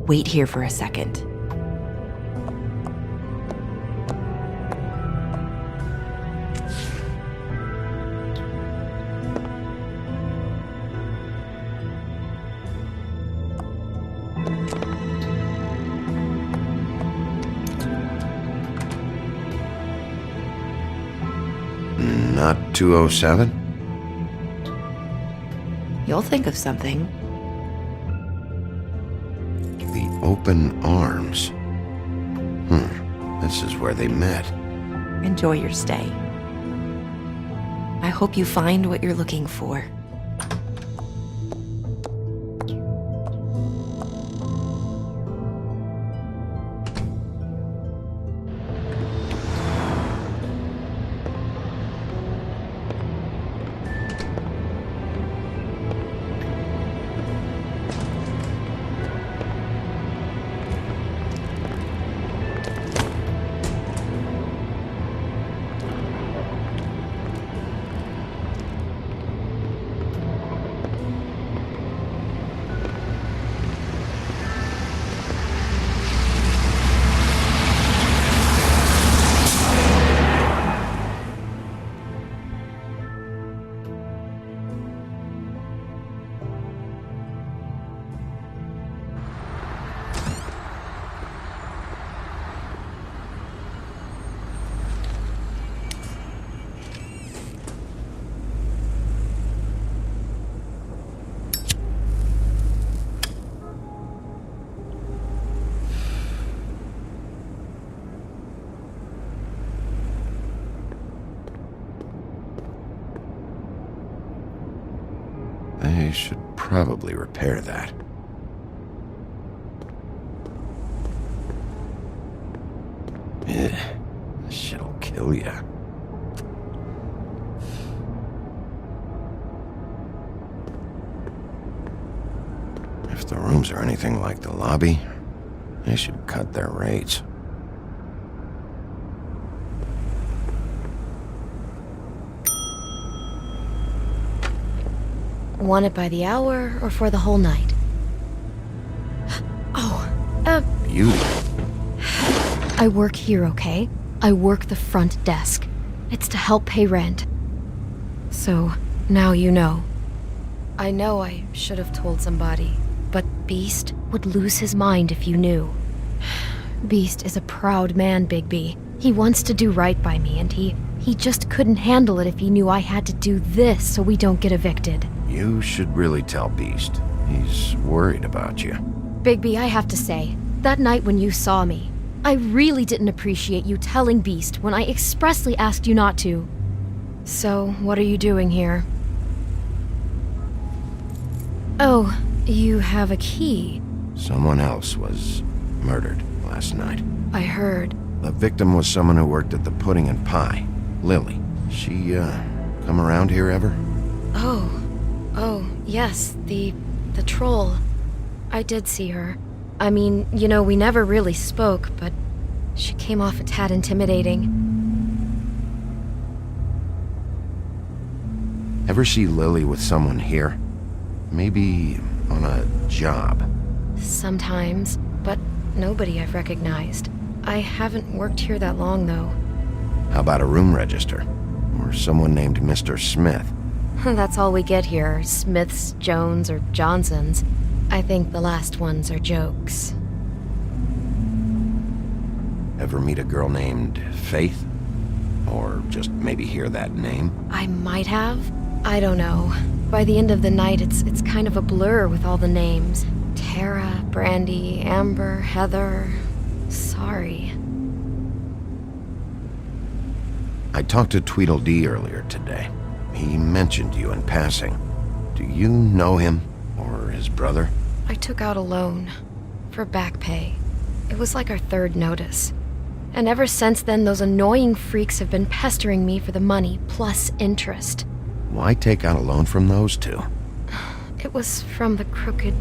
Wait here for a second. Not 207? You'll think of something. The open arms. This is where they met. Enjoy your stay. I hope you find what you're looking for. I should probably repair that. Ugh, this shit'll kill ya. If the rooms are anything like the lobby, they should cut their rates. Want it by the hour or for the whole night? Beauty. I work here, okay? I work the front desk. It's to help pay rent. So, now you know. I know I should have told somebody, but Beast would lose his mind if you knew. Beast is a proud man, Bigby. He wants to do right by me, and he just couldn't handle it if he knew I had to do this so we don't get evicted. You should really tell Beast. He's worried about you. Bigby, I have to say, that night when you saw me, I really didn't appreciate you telling Beast when I expressly asked you not to. So, what are you doing here? Oh, you have a key. Someone else was murdered last night. I heard. The victim was someone who worked at the Pudding and Pie. Lily. She, come around here ever? Oh, yes, the troll. I did see her. I mean, you know, we never really spoke, but she came off a tad intimidating. Ever see Lily with someone here? Maybe on a job? Sometimes, but nobody I've recognized. I haven't worked here that long, though. How about a room register? Or someone named Mr. Smith? That's all we get here, Smiths, Jones, or Johnsons. I think the last ones are jokes. Ever meet a girl named Faith? Or just maybe hear that name? I might have. I don't know. By the end of the night, it's kind of a blur with all the names. Tara, Brandy, Amber, Heather... Sorry. I talked to Tweedledee earlier today. He mentioned you in passing. Do you know him? Or his brother? I took out a loan. For back pay. It was like our third notice. And ever since then, those annoying freaks have been pestering me for the money, plus interest. Why take out a loan from those two? It was from the crooked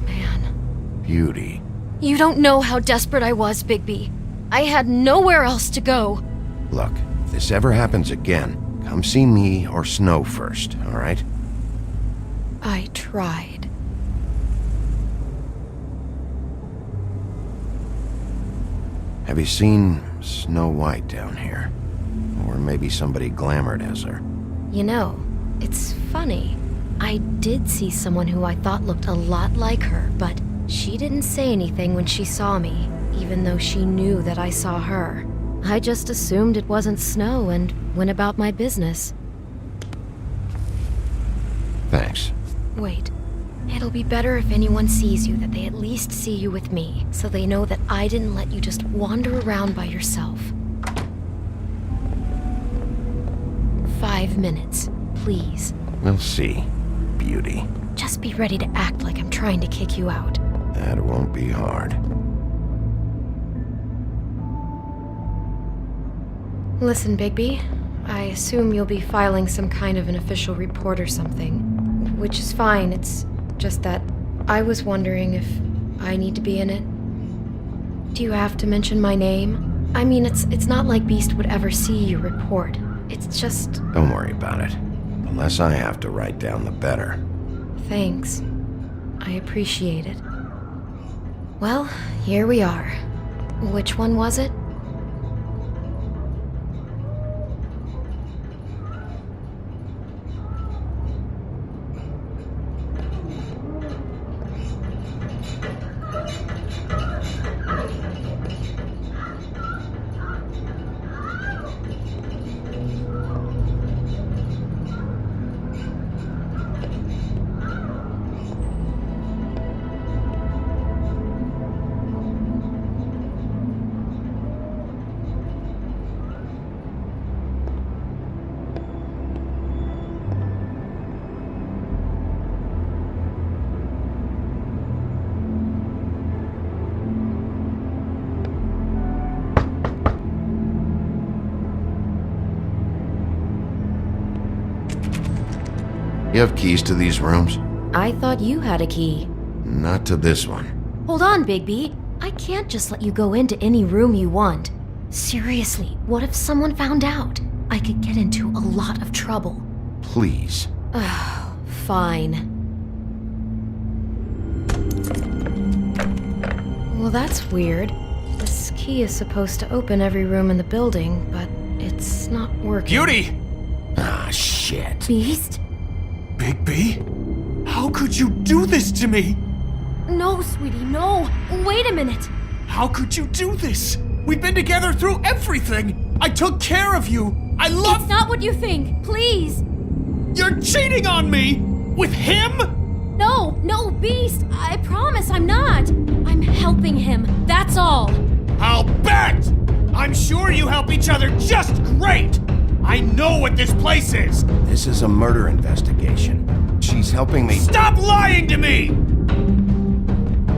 man. Beauty. You don't know how desperate I was, Bigby. I had nowhere else to go. Look, if this ever happens again, come see me or Snow first, all right? I tried. Have you seen Snow White down here? Or maybe somebody glamored as her? You know, it's funny. I did see someone who I thought looked a lot like her, but she didn't say anything when she saw me, even though she knew that I saw her. I just assumed it wasn't Snow and went about my business. Thanks. Wait. It'll be better if anyone sees you that they at least see you with me, so they know that I didn't let you just wander around by yourself. 5 minutes, please. We'll see, Beauty. Just be ready to act like I'm trying to kick you out. That won't be hard. Listen, Bigby. I assume you'll be filing some kind of an official report or something. Which is fine, it's just that I was wondering if I need to be in it. Do you have to mention my name? I mean, it's not like Beast would ever see your report. It's just... Don't worry about it. The less I have to write down, the better. Thanks. I appreciate it. Well, here we are. Which one was it? You have keys to these rooms? I thought you had a key. Not to this one. Hold on, Bigby. I can't just let you go into any room you want. Seriously, what if someone found out? I could get into a lot of trouble. Please. Fine. Well, that's weird. This key is supposed to open every room in the building, but it's not working. Beauty! Ah, shit. Beast? Bigby? How could you do this to me? No, sweetie, no. Wait a minute. How could you do this? We've been together through everything. I took care of you. I love... It's not what you think. Please. You're cheating on me! With him? No, Beast. I promise I'm not. I'm helping him. That's all. I'll bet! I'm sure you help each other just great! I know what this place is! This is a murder investigation. She's helping me... Stop lying to me!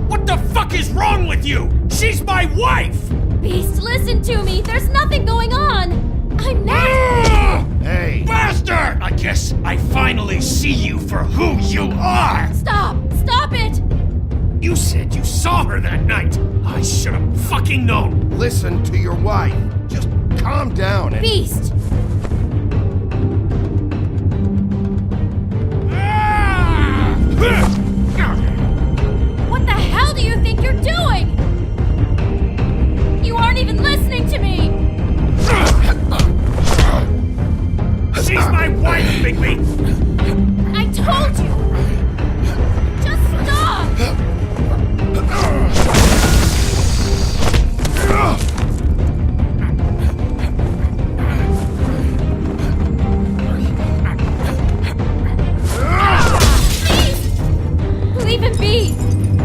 What the fuck is wrong with you? She's my wife! Beast, listen to me. There's nothing going on. I'm not... Hey! Bastard! I guess I finally see you for who you are! Stop! Stop it! You said you saw her that night. I should have fucking known. Listen to your wife. Just calm down and... Beast! What the hell do you think you're doing? You aren't even listening to me! She's my wife, Bigby! I told you! Just stop! Please! Leave him be!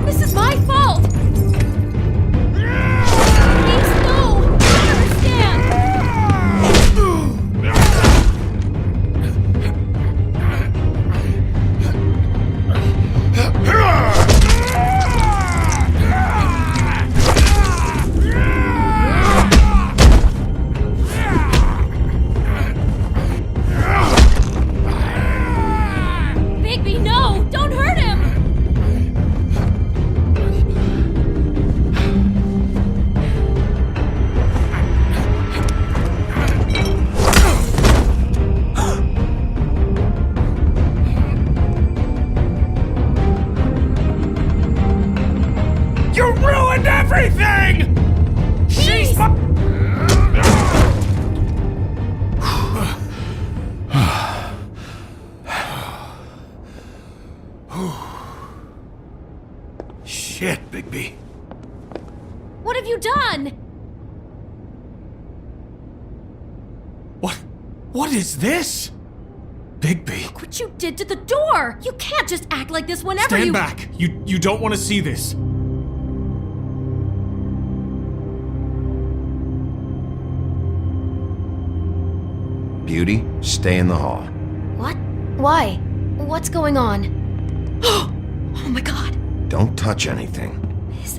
This is my fault! Please, no! I understand! Bigby, no! Don't hurt him! You ruined everything! She's my... Shit, Bigby. What have you done? What is this? Bigby. Look what you did to the door! You can't just act like this whenever Stand you- back. You don't want to see this. Beauty, stay in the hall. What? Why? What's going on? Oh my god. Don't touch anything. Is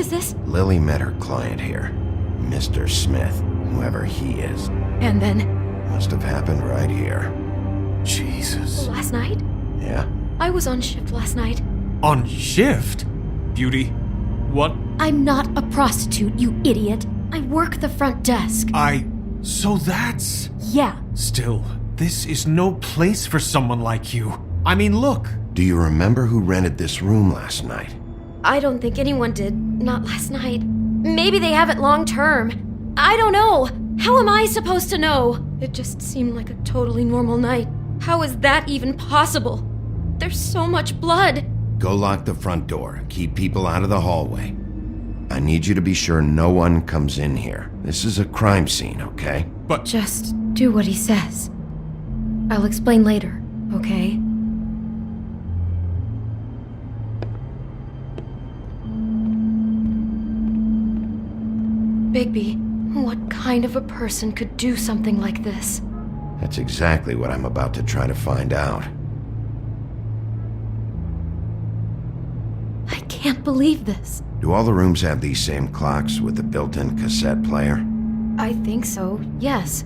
this? Lily met her client here. Mr. Smith, whoever he is. And then, Must have happened right here. Jesus. last night? Yeah? I was on shift last night. On shift? Beauty, what? I'm not a prostitute, you idiot. I work the front desk. So that's... Yeah. Still, this is no place for someone like you. I mean, look. Do you remember who rented this room last night? I don't think anyone did. Not last night. Maybe they have it long term. I don't know. How am I supposed to know? It just seemed like a totally normal night. How is that even possible? There's so much blood. Go lock the front door. Keep people out of the hallway. I need you to be sure no one comes in here. This is a crime scene, okay? But... Just do what he says. I'll explain later, okay? Bigby, what kind of a person could do something like this? That's exactly what I'm about to try to find out. I can't believe this. Do all the rooms have these same clocks with the built-in cassette player? I think so, yes.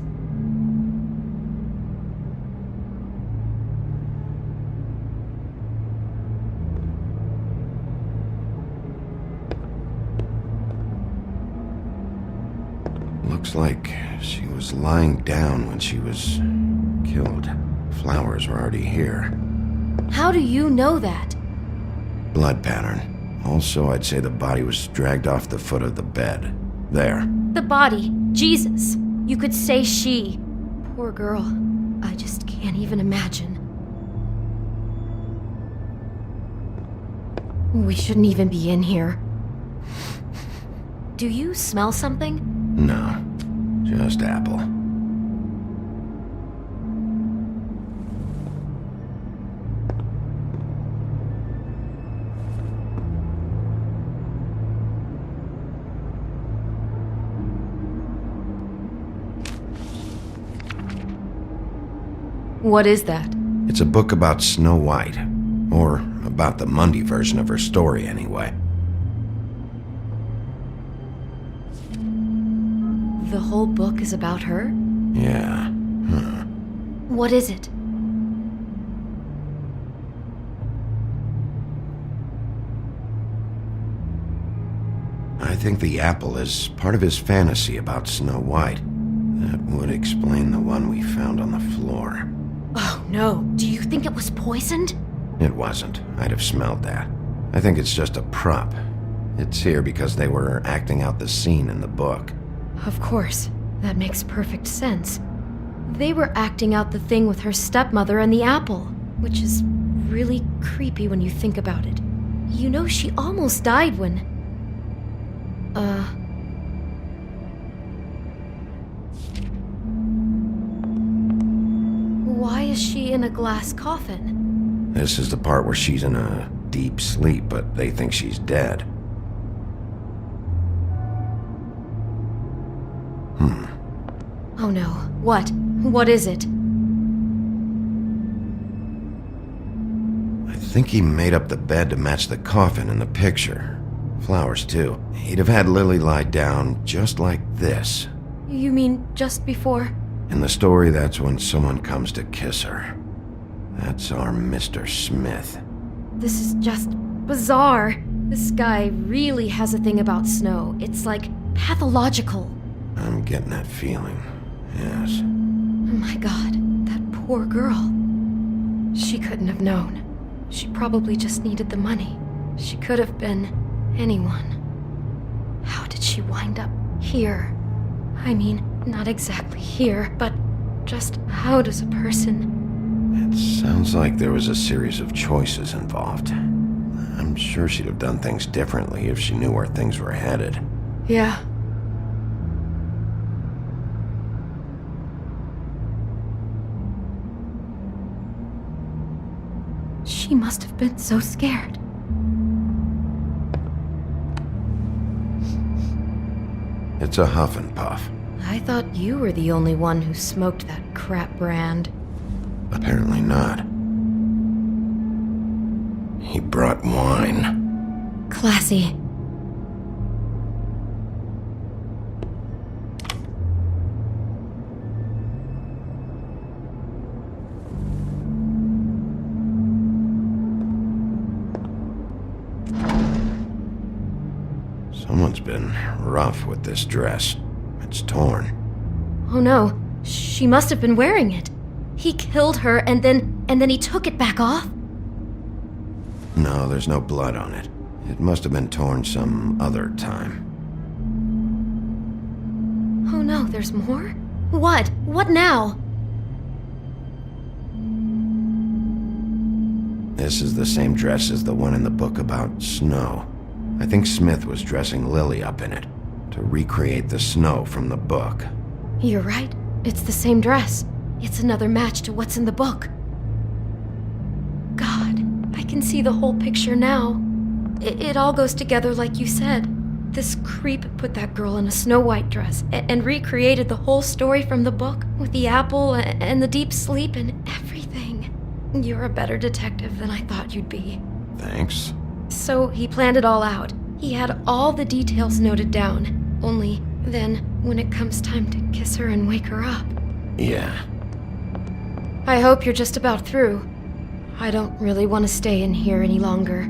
Looks like she was lying down when she was killed. Flowers were already here. How do you know that? Blood pattern. Also, I'd say the body was dragged off the foot of the bed. There. The body. Jesus. You could say she. Poor girl. I just can't even imagine. We shouldn't even be in here. Do you smell something? No. Just apple. What is that? It's a book about Snow White. Or about the Mundy version of her story, anyway. The whole book is about her? Yeah. Huh. What is it? I think the apple is part of his fantasy about Snow White. That would explain the one we found on the floor. Oh no, do you think it was poisoned? It wasn't. I'd have smelled that. I think it's just a prop. It's here because they were acting out the scene in the book. Of course. That makes perfect sense. They were acting out the thing with her stepmother and the apple, which is really creepy when you think about it. You know, she almost died when... Why is she in a glass coffin? This is the part where she's in a deep sleep, but they think she's dead. Oh no. What? What is it? I think he made up the bed to match the coffin in the picture. Flowers, too. He'd have had Lily lie down just like this. You mean just before? In the story, that's when someone comes to kiss her. That's our Mr. Smith. This is just bizarre. This guy really has a thing about Snow. It's like pathological. I'm getting that feeling, yes. Oh my god, that poor girl. She couldn't have known. She probably just needed the money. She could have been anyone. How did she wind up here? I mean, not exactly here, but just how does a person... It sounds like there was a series of choices involved. I'm sure she'd have done things differently if she knew where things were headed. Yeah. She must have been so scared. It's a huff and puff. I thought you were the only one who smoked that crap brand. Apparently not. He brought wine. Classy. Someone's been rough with this dress. It's torn. Oh no, she must have been wearing it. He killed her and then he took it back off? No, there's no blood on it. It must have been torn some other time. Oh no, there's more? What? What now? This is the same dress as the one in the book about Snow. I think Smith was dressing Lily up in it to recreate the Snow from the book. You're right. It's the same dress. It's another match to what's in the book. God, I can see the whole picture now. It all goes together like you said. This creep put that girl in a Snow White dress and recreated the whole story from the book with the apple and the deep sleep and everything. You're a better detective than I thought you'd be. Thanks. So he planned it all out. He had all the details noted down. Only then, when it comes time to kiss her and wake her up. Yeah. I hope you're just about through. I don't really want to stay in here any longer.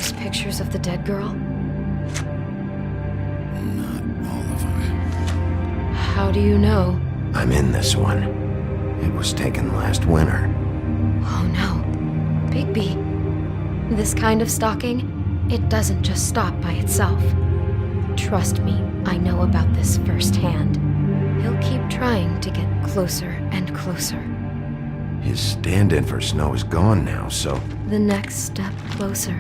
those pictures of the dead girl? Not all of them. How do you know? I'm in this one. It was taken last winter. Oh no. Bigby. This kind of stalking, it doesn't just stop by itself. Trust me, I know about this firsthand. He'll keep trying to get closer and closer. His stand-in for Snow is gone now, so... The next step closer.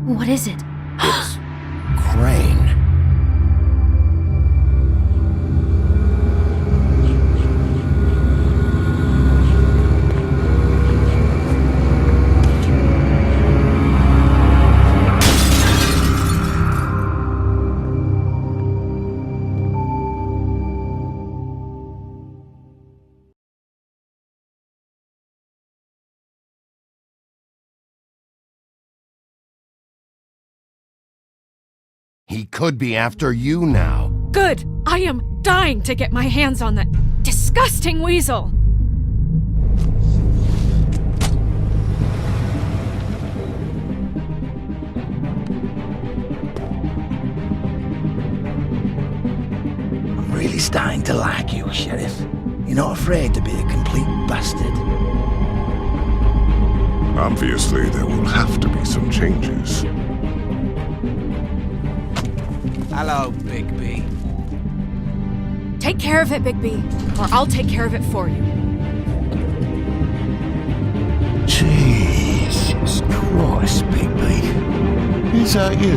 What is it? It's... Crane. He could be after you now. Good! I am dying to get my hands on that disgusting weasel! I'm really starting to like you, Sheriff. You're not afraid to be a complete bastard. Obviously, there will have to be some changes. Hello, Bigby. Take care of it, Bigby, or I'll take care of it for you. Jesus Christ, Bigby. Is that you?